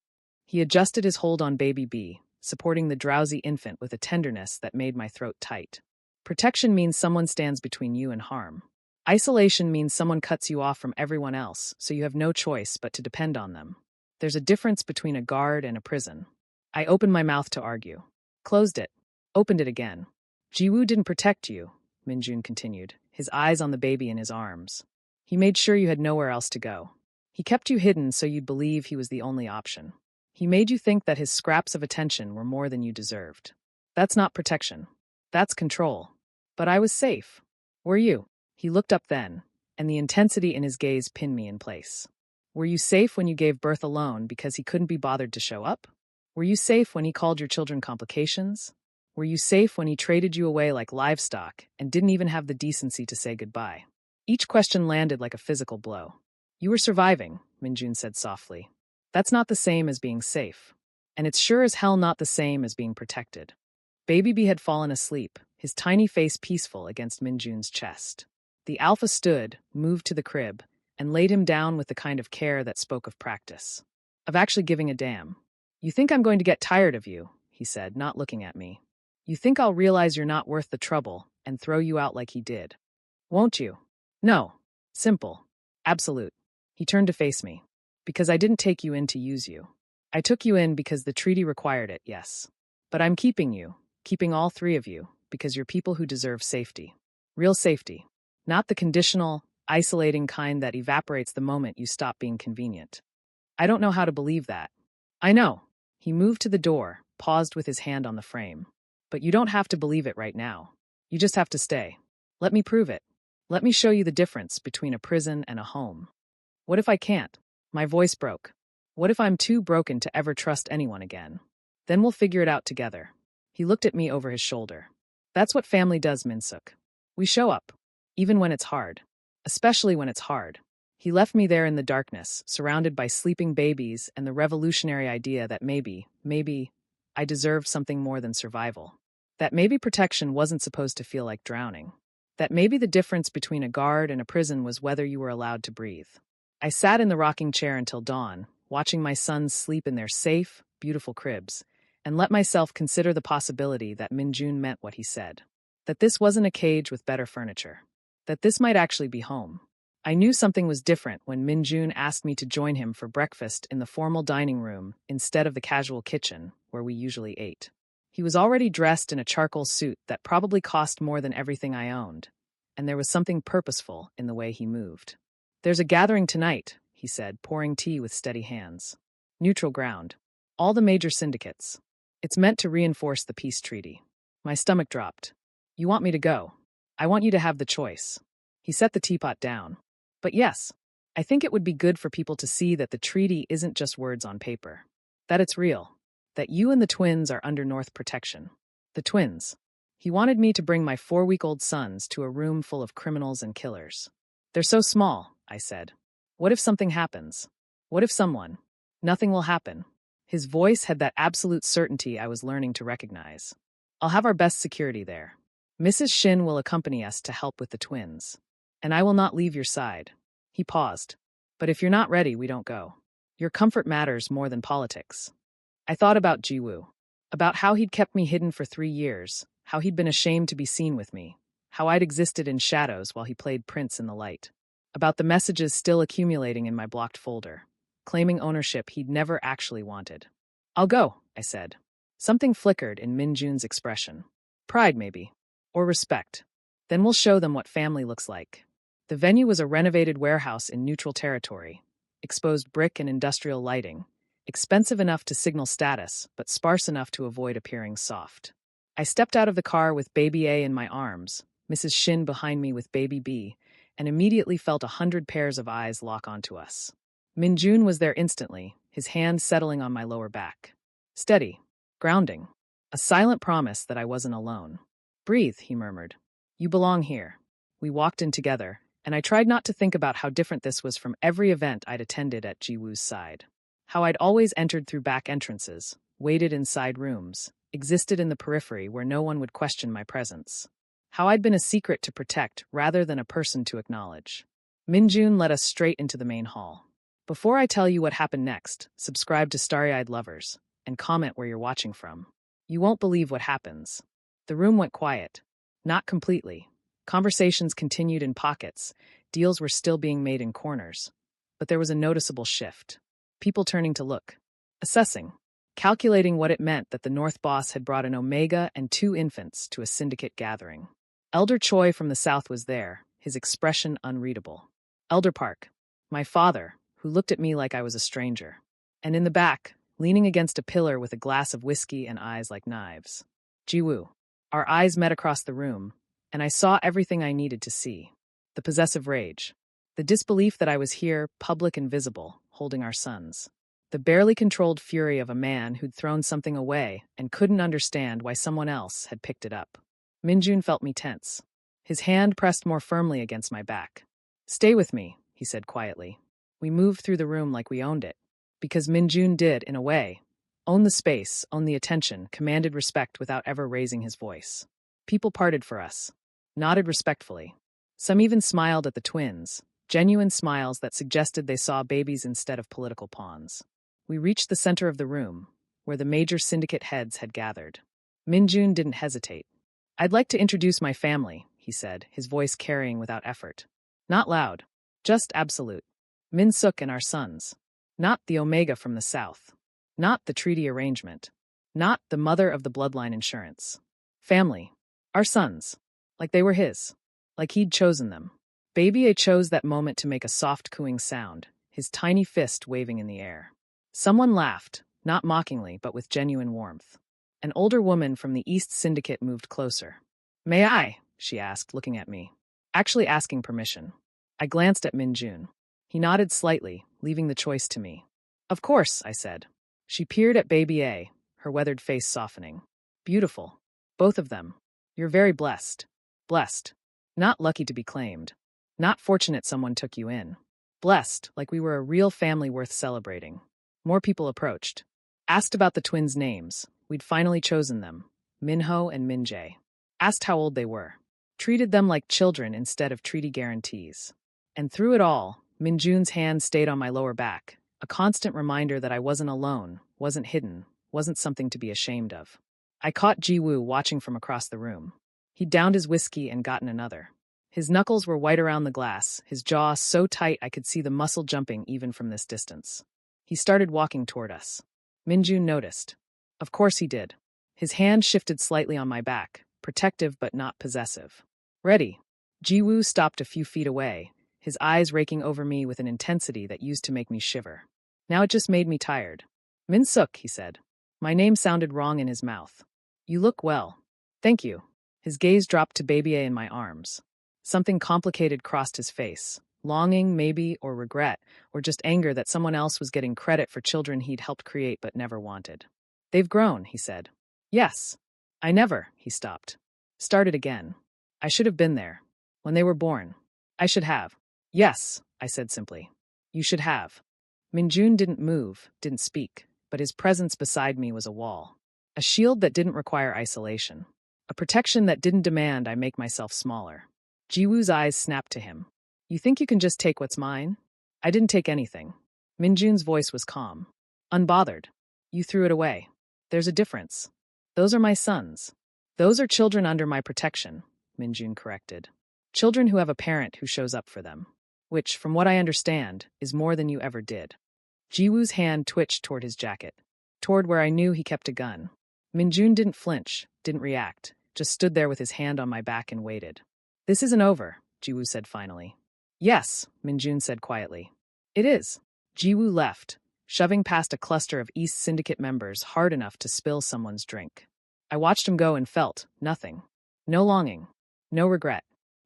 He adjusted his hold on Baby B, supporting the drowsy infant with a tenderness that made my throat tight. "Protection means someone stands between you and harm. Isolation means someone cuts you off from everyone else, so you have no choice but to depend on them. There's a difference between a guard and a prison." I opened my mouth to argue. Closed it. Opened it again. "Jiwoo didn't protect you," Minjun continued, his eyes on the baby in his arms. "He made sure you had nowhere else to go. He kept you hidden so you'd believe he was the only option. He made you think that his scraps of attention were more than you deserved. That's not protection. That's control. But I was safe. Were you?" He looked up then, and the intensity in his gaze pinned me in place. "Were you safe when you gave birth alone because he couldn't be bothered to show up? Were you safe when he called your children complications? Were you safe when he traded you away like livestock and didn't even have the decency to say goodbye?" Each question landed like a physical blow. "You were surviving," Minjun said softly. "That's not the same as being safe. And it's sure as hell not the same as being protected." Baby B had fallen asleep, his tiny face peaceful against Minjun's chest. The alpha stood, moved to the crib, and laid him down with the kind of care that spoke of practice. Of actually giving a damn. "You think I'm going to get tired of you," he said, not looking at me. "You think I'll realize you're not worth the trouble and throw you out like he did. Won't you?" "No. Simple. Absolute." He turned to face me. Because I didn't take you in to use you. I took you in because the treaty required it, yes. But I'm keeping you, keeping all three of you, because you're people who deserve safety. Real safety. Not the conditional, isolating kind that evaporates the moment you stop being convenient. I don't know how to believe that. I know. He moved to the door, paused with his hand on the frame. But you don't have to believe it right now. You just have to stay. Let me prove it. Let me show you the difference between a prison and a home. What if I can't? My voice broke. What if I'm too broken to ever trust anyone again? Then we'll figure it out together. He looked at me over his shoulder. That's what family does, Minsuk. We show up, even when it's hard. Especially when it's hard. He left me there in the darkness, surrounded by sleeping babies and the revolutionary idea that maybe, I deserved something more than survival. That maybe protection wasn't supposed to feel like drowning. That maybe the difference between a guard and a prison was whether you were allowed to breathe. I sat in the rocking chair until dawn, watching my sons sleep in their safe, beautiful cribs, and let myself consider the possibility that Minjun meant what he said. That this wasn't a cage with better furniture. That this might actually be home. I knew something was different when Minjun asked me to join him for breakfast in the formal dining room instead of the casual kitchen, where we usually ate. He was already dressed in a charcoal suit that probably cost more than everything I owned, and there was something purposeful in the way he moved. There's a gathering tonight, he said, pouring tea with steady hands. Neutral ground. All the major syndicates. It's meant to reinforce the peace treaty. My stomach dropped. You want me to go? I want you to have the choice. He set the teapot down. But yes, I think it would be good for people to see that the treaty isn't just words on paper. That it's real. That you and the twins are under North protection. The twins. He wanted me to bring my 4-week-old sons to a room full of criminals and killers. They're so small, I said. What if something happens? What if someone? Nothing will happen. His voice had that absolute certainty I was learning to recognize. I'll have our best security there. Mrs. Shin will accompany us to help with the twins. And I will not leave your side. He paused. But if you're not ready, we don't go. Your comfort matters more than politics. I thought about Jiwoo. About how he'd kept me hidden for 3 years, how he'd been ashamed to be seen with me, how I'd existed in shadows while he played Prince in the light. About the messages still accumulating in my blocked folder, claiming ownership he'd never actually wanted. I'll go, I said. Something flickered in Minjun's expression. Pride, maybe. Or respect. Then we'll show them what family looks like. The venue was a renovated warehouse in neutral territory, exposed brick and industrial lighting, expensive enough to signal status, but sparse enough to avoid appearing soft. I stepped out of the car with baby A in my arms, Mrs. Shin behind me with baby B, and immediately felt 100 pairs of eyes lock onto us. Minjun was there instantly, his hand settling on my lower back. Steady. Grounding. A silent promise that I wasn't alone. Breathe, he murmured. You belong here. We walked in together, and I tried not to think about how different this was from every event I'd attended at Jiwoo's side. How I'd always entered through back entrances, waited in side rooms, existed in the periphery where no one would question my presence. How I'd been a secret to protect rather than a person to acknowledge. Minjun led us straight into the main hall. Before I tell you what happened next, subscribe to Starry-Eyed Lovers, and comment where you're watching from. You won't believe what happens. The room went quiet. Not completely. Conversations continued in pockets, deals were still being made in corners. But there was a noticeable shift. People turning to look. Assessing. Calculating what it meant that the North boss had brought an Omega and 2 infants to a syndicate gathering. Elder Choi from the south was there, his expression unreadable. Elder Park. My father, who looked at me like I was a stranger. And in the back, leaning against a pillar with a glass of whiskey and eyes like knives. Jiwoo. Our eyes met across the room, and I saw everything I needed to see. The possessive rage. The disbelief that I was here, public and visible, holding our sons. The barely controlled fury of a man who'd thrown something away and couldn't understand why someone else had picked it up. Minjun felt me tense. His hand pressed more firmly against my back. Stay with me, he said quietly. We moved through the room like we owned it. Because Minjun did, in a way. Own the space, own the attention, commanded respect without ever raising his voice. People parted for us. Nodded respectfully. Some even smiled at the twins, genuine smiles that suggested they saw babies instead of political pawns. We reached the center of the room, where the major syndicate heads had gathered. Minjun didn't hesitate. I'd like to introduce my family, he said, his voice carrying without effort. Not loud, just absolute. Min-suk and our sons. Not the Omega from the south. Not the treaty arrangement. Not the mother of the bloodline insurance. Family. Our sons. Like they were his. Like he'd chosen them. Baby A chose that moment to make a soft cooing sound, his tiny fist waving in the air. Someone laughed, not mockingly but with genuine warmth. An older woman from the East Syndicate moved closer. "May I?" she asked, looking at me. Actually asking permission. I glanced at Min-jun. He nodded slightly, leaving the choice to me. "Of course," I said. She peered at Baby A, her weathered face softening. "Beautiful. Both of them. You're very blessed. Blessed. Not lucky to be claimed. Not fortunate someone took you in. Blessed, like we were a real family worth celebrating." More people approached. Asked about the twins' names. We'd finally chosen them. Minho and Minjae. Asked how old they were. Treated them like children instead of treaty guarantees. And through it all, Min-jun's hand stayed on my lower back, a constant reminder that I wasn't alone, wasn't hidden, wasn't something to be ashamed of. I caught Ji-woo watching from across the room. He downed his whiskey and gotten another. His knuckles were white around the glass, his jaw so tight I could see the muscle jumping even from this distance. He started walking toward us. Min-jun noticed. Of course he did. His hand shifted slightly on my back, protective but not possessive. "Ready." Ji-woo stopped a few feet away, his eyes raking over me with an intensity that used to make me shiver. Now it just made me tired. "Min-suk," he said. My name sounded wrong in his mouth. "You look well." "Thank you." His gaze dropped to Baby A in my arms. Something complicated crossed his face. Longing, maybe, or regret, or just anger that someone else was getting credit for children he'd helped create but never wanted. "They've grown," he said. "Yes." "I never," he stopped. Started again. "I should have been there. When they were born. I should have." "Yes," I said simply. "You should have." Min-jun didn't move, didn't speak, but his presence beside me was a wall. A shield that didn't require isolation. A protection that didn't demand I make myself smaller. Ji-woo's eyes snapped to him. "You think you can just take what's mine?" "I didn't take anything." Min-jun's voice was calm. "Unbothered. You threw it away. There's a difference. Those are my sons. Those are children under my protection," Min-jun corrected. "Children who have a parent who shows up for them. Which, from what I understand, is more than you ever did." Ji-woo's hand twitched toward his jacket. Toward where I knew he kept a gun. Min-jun didn't flinch, didn't react, just stood there with his hand on my back and waited. "This isn't over," Ji-woo said finally. "Yes," Min-jun said quietly. "It is." Ji-woo left, shoving past a cluster of East Syndicate members hard enough to spill someone's drink. I watched him go and felt nothing. No longing. No regret.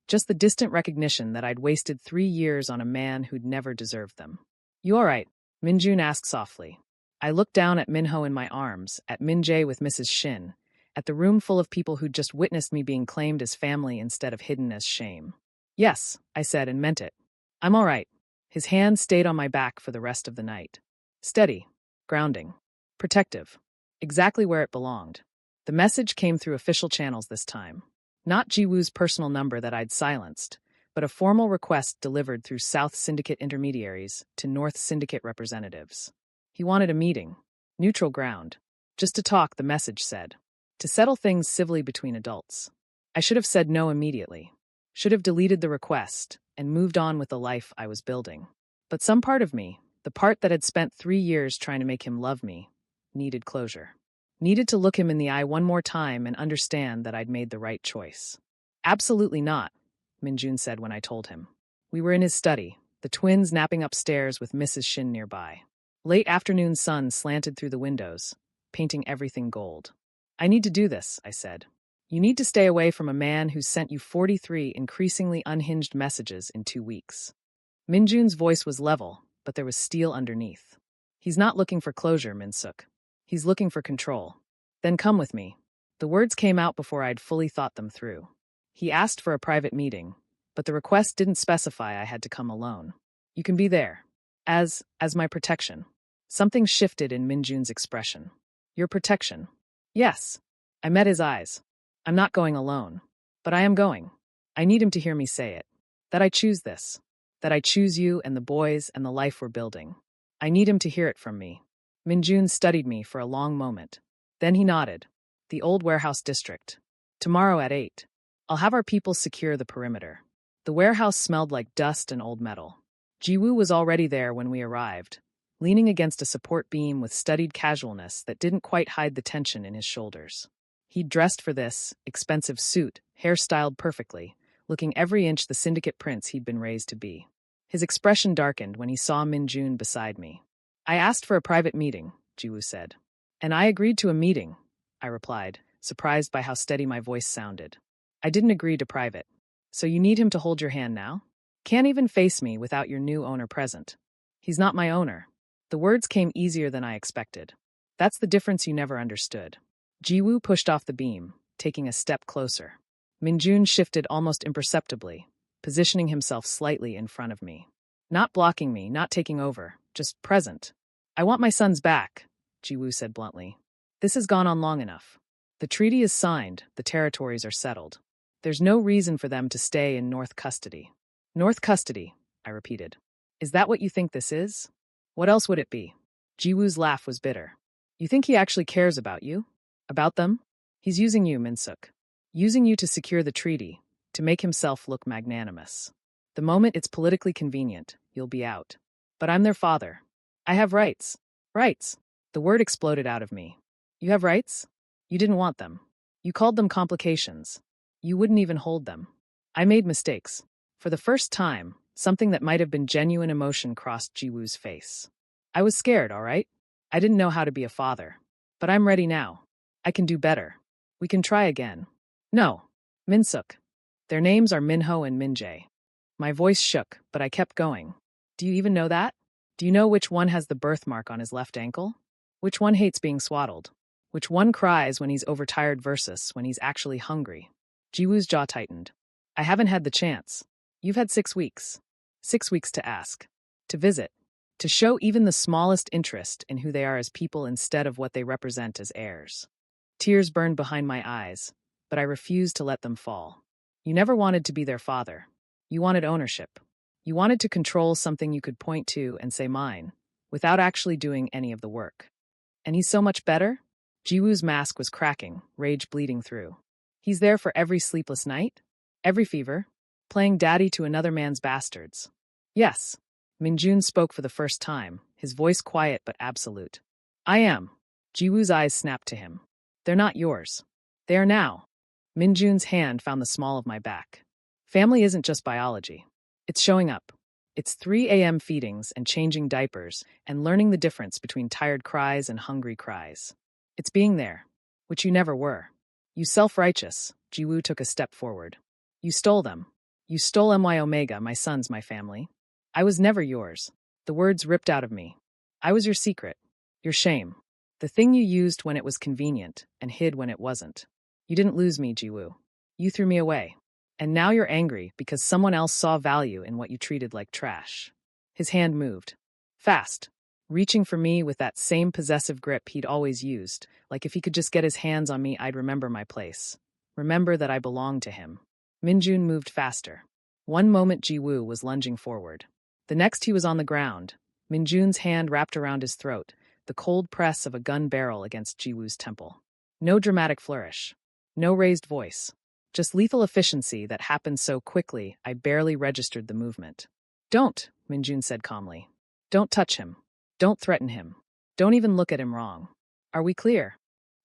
Just the distant recognition that I'd wasted 3 years on a man who'd never deserved them. "You all right?" Min-jun asked softly. I looked down at Minho in my arms, at Min-jae with Mrs. Shin, at the room full of people who'd just witnessed me being claimed as family instead of hidden as shame. "Yes," I said and meant it. "I'm all right." His hand stayed on my back for the rest of the night. Steady. Grounding. Protective. Exactly where it belonged. The message came through official channels this time. Not Ji-woo's personal number that I'd silenced, but a formal request delivered through South Syndicate intermediaries to North Syndicate representatives. He wanted a meeting. Neutral ground. Just to talk, the message said. To settle things civilly between adults. I should have said no immediately. Should have deleted the request and moved on with the life I was building. But some part of me, the part that had spent 3 years trying to make him love me, needed closure. Needed to look him in the eye one more time and understand that I'd made the right choice. "Absolutely not," Min-jun said when I told him. We were in his study, the twins napping upstairs with Mrs. Shin nearby. Late afternoon sun slanted through the windows, painting everything gold. "I need to do this," I said. "You need to stay away from a man who's sent you 43 increasingly unhinged messages in 2 weeks." Min-jun's voice was level, but there was steel underneath. "He's not looking for closure, Min-suk. He's looking for control. Then come with me." The words came out before I'd fully thought them through. He asked for a private meeting, but the request didn't specify I had to come alone. "You can be there. As my protection." Something shifted in Min-jun's expression. "Your protection?" "Yes." I met his eyes. "I'm not going alone. But I am going. I need him to hear me say it. That I choose this. That I choose you and the boys and the life we're building. I need him to hear it from me." Min-jun studied me for a long moment. Then he nodded. "The old warehouse district. Tomorrow at 8. I'll have our people secure the perimeter." The warehouse smelled like dust and old metal. Ji-woo was already there when we arrived. leaning against a support beam with studied casualness that didn't quite hide the tension in his shoulders. He'd dressed for this expensive suit, hairstyled perfectly, looking every inch the syndicate prince he'd been raised to be. His expression darkened when he saw Min-jun beside me. "I asked for a private meeting," Jiwoo said. "And I agreed to a meeting," I replied, surprised by how steady my voice sounded. "I didn't agree to private. So you need him to hold your hand now? Can't even face me without your new owner present." "He's not my owner." The words came easier than I expected. "That's the difference you never understood." Jiwoo pushed off the beam, taking a step closer. Min-jun shifted almost imperceptibly, positioning himself slightly in front of me. Not blocking me, not taking over, just present. "I want my sons back," Jiwoo said bluntly. "This has gone on long enough. The treaty is signed, the territories are settled. There's no reason for them to stay in North custody." "North custody," I repeated. "Is that what you think this is? What else would it be?" Jiwoo's laugh was bitter. "You think he actually cares about you? About them? He's using you, Min-suk. Using you to secure the treaty, to make himself look magnanimous. The moment it's politically convenient, you'll be out. But I'm their father. I have rights." "Rights." The word exploded out of me. "You have rights? You didn't want them. You called them complications. You wouldn't even hold them." I made mistakes. For the first time, something that might have been genuine emotion crossed Jiwoo's face. "I was scared, all right? I didn't know how to be a father. But I'm ready now. I can do better. We can try again." "No. Min-suk. Their names are Minho and Min-jae." My voice shook, but I kept going. "Do you even know that? Do you know which one has the birthmark on his left ankle? Which one hates being swaddled? Which one cries when he's overtired versus when he's actually hungry?" Jiwoo's jaw tightened. "I haven't had the chance. You've had 6 weeks. 6 weeks to ask. To visit. To show even the smallest interest in who they are as people instead of what they represent as heirs." Tears burned behind my eyes, but I refused to let them fall. "You never wanted to be their father. You wanted ownership. You wanted to control something you could point to and say mine, without actually doing any of the work. And he's so much better?" Jiwoo's mask was cracking, rage bleeding through. "He's there for every sleepless night? Every fever? Playing daddy to another man's bastards?" "Yes." Min-jun spoke for the first time, his voice quiet but absolute. "I am." Jiwoo's eyes snapped to him. "They're not yours. They are now." Min-jun's hand found the small of my back. "Family isn't just biology. It's showing up. It's 3 a.m. feedings and changing diapers and learning the difference between tired cries and hungry cries. It's being there, which you never were. You self-righteous," Jiwoo took a step forward. "You stole them. You stole My Omega, my sons, my family. I was never yours." The words ripped out of me. "I was your secret. Your shame. The thing you used when it was convenient and hid when it wasn't. You didn't lose me, Jiwoo. You threw me away. And now you're angry because someone else saw value in what you treated like trash." His hand moved. Fast. Reaching for me with that same possessive grip he'd always used, like if he could just get his hands on me I'd remember my place. Remember that I belonged to him. Min-jun moved faster. One moment Jiwoo was lunging forward. The next he was on the ground, Min-jun's hand wrapped around his throat, the cold press of a gun barrel against Jiwoo's temple. No dramatic flourish. No raised voice. Just lethal efficiency that happened so quickly I barely registered the movement. "Don't," Min-jun said calmly. "Don't touch him. Don't threaten him. Don't even look at him wrong. Are we clear?"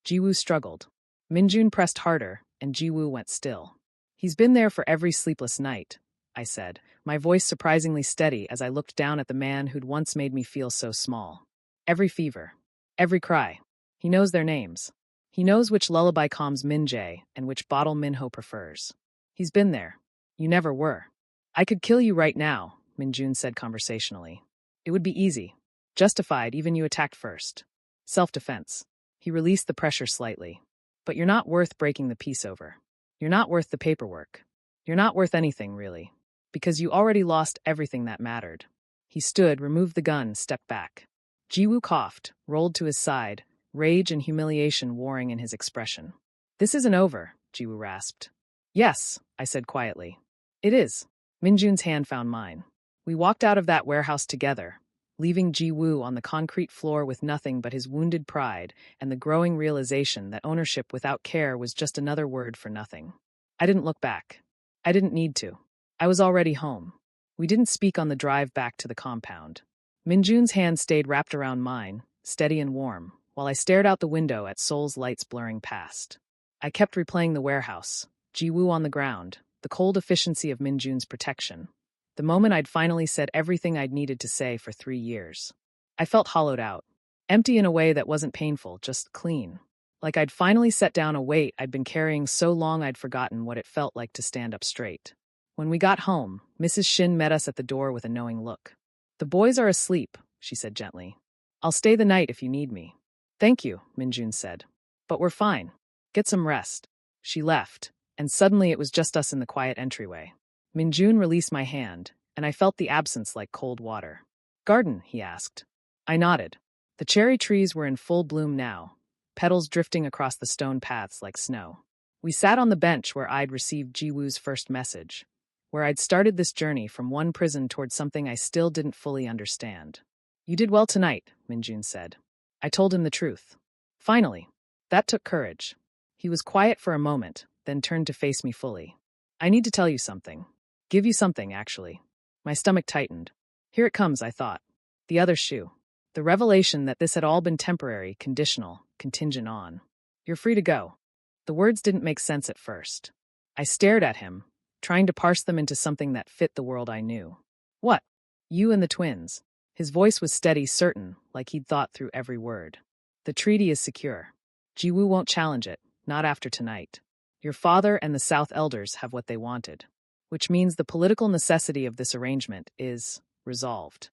Jiwoo struggled. Min-jun pressed harder, and Jiwoo went still. "He's been there for every sleepless night," I said, my voice surprisingly steady as I looked down at the man who'd once made me feel so small. "Every fever. Every cry. He knows their names. He knows which lullaby calms Min-jae and which bottle Minho prefers. He's been there. You never were." "I could kill you right now," Min-jun said conversationally. "It would be easy. Justified, even you attacked first. Self-defense." He released the pressure slightly. "But you're not worth breaking the peace over. You're not worth the paperwork. You're not worth anything, really. Because you already lost everything that mattered." He stood, removed the gun, stepped back. Jiwoo coughed, rolled to his side, rage and humiliation warring in his expression. "This isn't over," Jiwoo rasped. "Yes," I said quietly. "It is." Min-jun's hand found mine. We walked out of that warehouse together, leaving Jiwoo on the concrete floor with nothing but his wounded pride and the growing realization that ownership without care was just another word for nothing. I didn't look back. I didn't need to. I was already home. We didn't speak on the drive back to the compound. Minjun's hand stayed wrapped around mine, steady and warm, while I stared out the window at Seoul's lights blurring past. I kept replaying the warehouse, Jiwoo on the ground, the cold efficiency of Minjun's protection. The moment I'd finally said everything I'd needed to say for 3 years. I felt hollowed out. Empty in a way that wasn't painful, just clean. Like I'd finally set down a weight I'd been carrying so long I'd forgotten what it felt like to stand up straight. When we got home, Mrs. Shin met us at the door with a knowing look. "The boys are asleep," she said gently. "I'll stay the night if you need me." "Thank you," Minjun said. "But we're fine. Get some rest." She left, and suddenly it was just us in the quiet entryway. Minjun released my hand, and I felt the absence like cold water. "Garden?" he asked. I nodded. The cherry trees were in full bloom now, petals drifting across the stone paths like snow. We sat on the bench where I'd received Jiwoo's first message, where I'd started this journey from one prison toward something I still didn't fully understand. "You did well tonight," Minjun said. I told him the truth. Finally. That took courage. He was quiet for a moment, then turned to face me fully. "I need to tell you something. Give you something, actually." My stomach tightened. Here it comes, I thought. The other shoe. The revelation that this had all been temporary, conditional, contingent on. "You're free to go." The words didn't make sense at first. I stared at him, trying to parse them into something that fit the world I knew. "What?" "You and the twins." His voice was steady, certain, like he'd thought through every word. "The treaty is secure. Jiwoo won't challenge it, not after tonight. Your father and the South elders have what they wanted, which means the political necessity of this arrangement is resolved."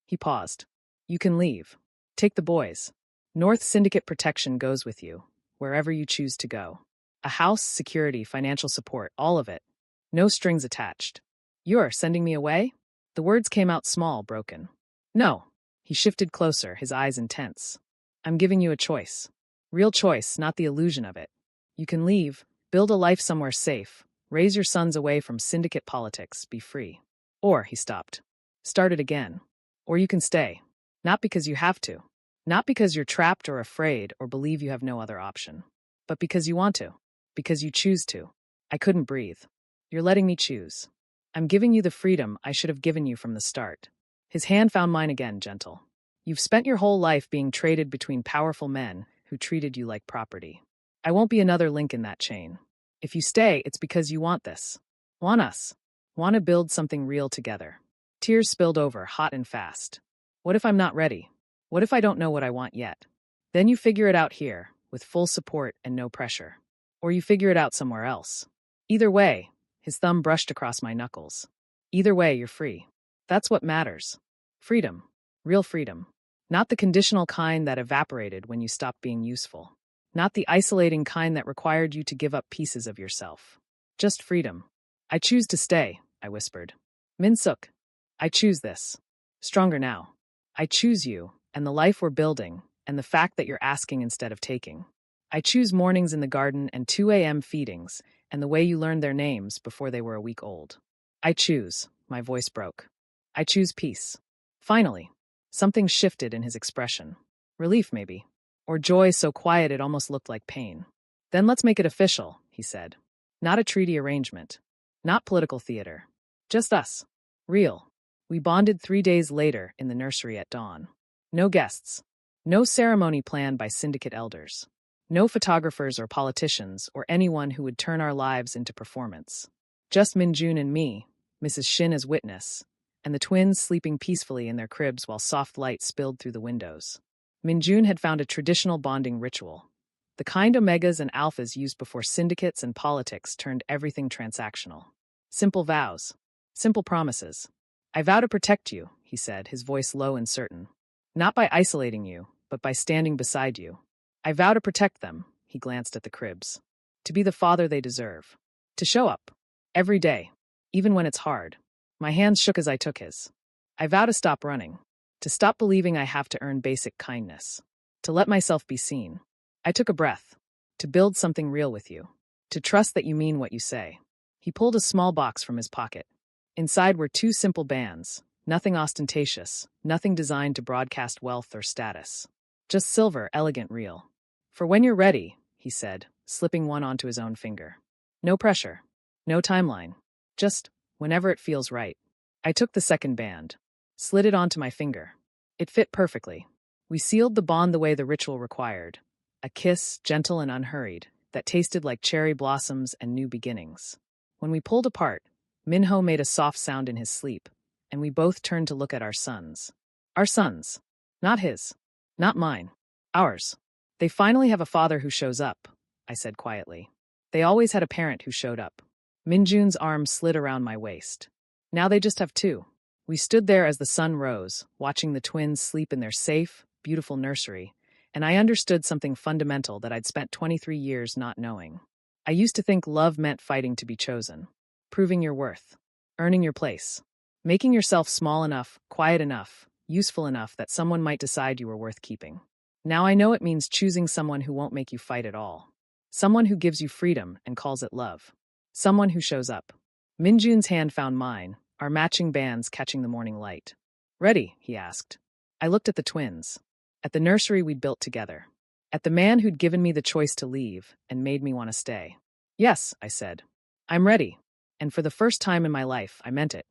He paused. "You can leave. Take the boys. North Syndicate protection goes with you, wherever you choose to go. A house, security, financial support, all of it. No strings attached." "You're sending me away?" The words came out small, broken. "No." He shifted closer, his eyes intense. "I'm giving you a choice. Real choice, not the illusion of it. You can leave, build a life somewhere safe, raise your sons away from syndicate politics, be free. Or," he stopped, "start it again. Or you can stay. Not because you have to. Not because you're trapped or afraid or believe you have no other option. But because you want to. Because you choose to." I couldn't breathe. "You're letting me choose. I'm giving you the freedom I should have given you from the start." His hand found mine again, gentle. "You've spent your whole life being traded between powerful men who treated you like property. I won't be another link in that chain. If you stay, it's because you want this. Want us. Want to build something real together." Tears spilled over, hot and fast. "What if I'm not ready? What if I don't know what I want yet? Then you figure it out here, with full support and no pressure. Or you figure it out somewhere else. Either way," his thumb brushed across my knuckles. "Either way, you're free. That's what matters. Freedom. Real freedom. Not the conditional kind that evaporated when you stopped being useful. Not the isolating kind that required you to give up pieces of yourself. Just freedom." "I choose to stay," I whispered. "Min-suk. I choose this. Stronger now. I choose you, and the life we're building, and the fact that you're asking instead of taking. I choose mornings in the garden and 2 a.m. feedings, and the way you learned their names before they were a week old. I choose," my voice broke. "I choose peace." Finally, something shifted in his expression. Relief, maybe. Or joy so quiet it almost looked like pain. "Then let's make it official," he said. "Not a treaty arrangement. Not political theater. Just us. Real." We bonded 3 days later in the nursery at dawn. No guests. No ceremony planned by syndicate elders. No photographers or politicians or anyone who would turn our lives into performance. Just Minjun and me, Mrs. Shin as witness, and the twins sleeping peacefully in their cribs while soft light spilled through the windows. Minjun had found a traditional bonding ritual. The kind omegas and alphas used before syndicates and politics turned everything transactional. Simple vows. Simple promises. "I vow to protect you," he said, his voice low and certain. "Not by isolating you, but by standing beside you. I vow to protect them," he glanced at the cribs. "To be the father they deserve. To show up. Every day. Even when it's hard." My hands shook as I took his. "I vow to stop running. To stop believing I have to earn basic kindness. To let myself be seen." I took a breath. "To build something real with you. To trust that you mean what you say." He pulled a small box from his pocket. Inside were 2 simple bands, nothing ostentatious, nothing designed to broadcast wealth or status. Just silver, elegant, real. "For when you're ready," he said, slipping one onto his own finger. "No pressure. No timeline. Just whenever it feels right." I took the second band, slid it onto my finger. It fit perfectly. We sealed the bond the way the ritual required. A kiss, gentle and unhurried, that tasted like cherry blossoms and new beginnings. When we pulled apart, Minho made a soft sound in his sleep, and we both turned to look at our sons. Our sons. Not his. Not mine. Ours. They finally have a father who shows up, I said quietly. They always had a parent who showed up. Minjun's arm slid around my waist. Now they just have two. We stood there as the sun rose, watching the twins sleep in their safe, beautiful nursery, and I understood something fundamental that I'd spent 23 years not knowing. I used to think love meant fighting to be chosen, proving your worth, earning your place, making yourself small enough, quiet enough, useful enough that someone might decide you were worth keeping. Now I know it means choosing someone who won't make you fight at all. Someone who gives you freedom and calls it love. Someone who shows up. Minjun's hand found mine, our matching bands catching the morning light. Ready? He asked. I looked at the twins. At the nursery we'd built together. At the man who'd given me the choice to leave and made me want to stay. Yes, I said. I'm ready. And for the first time in my life, I meant it.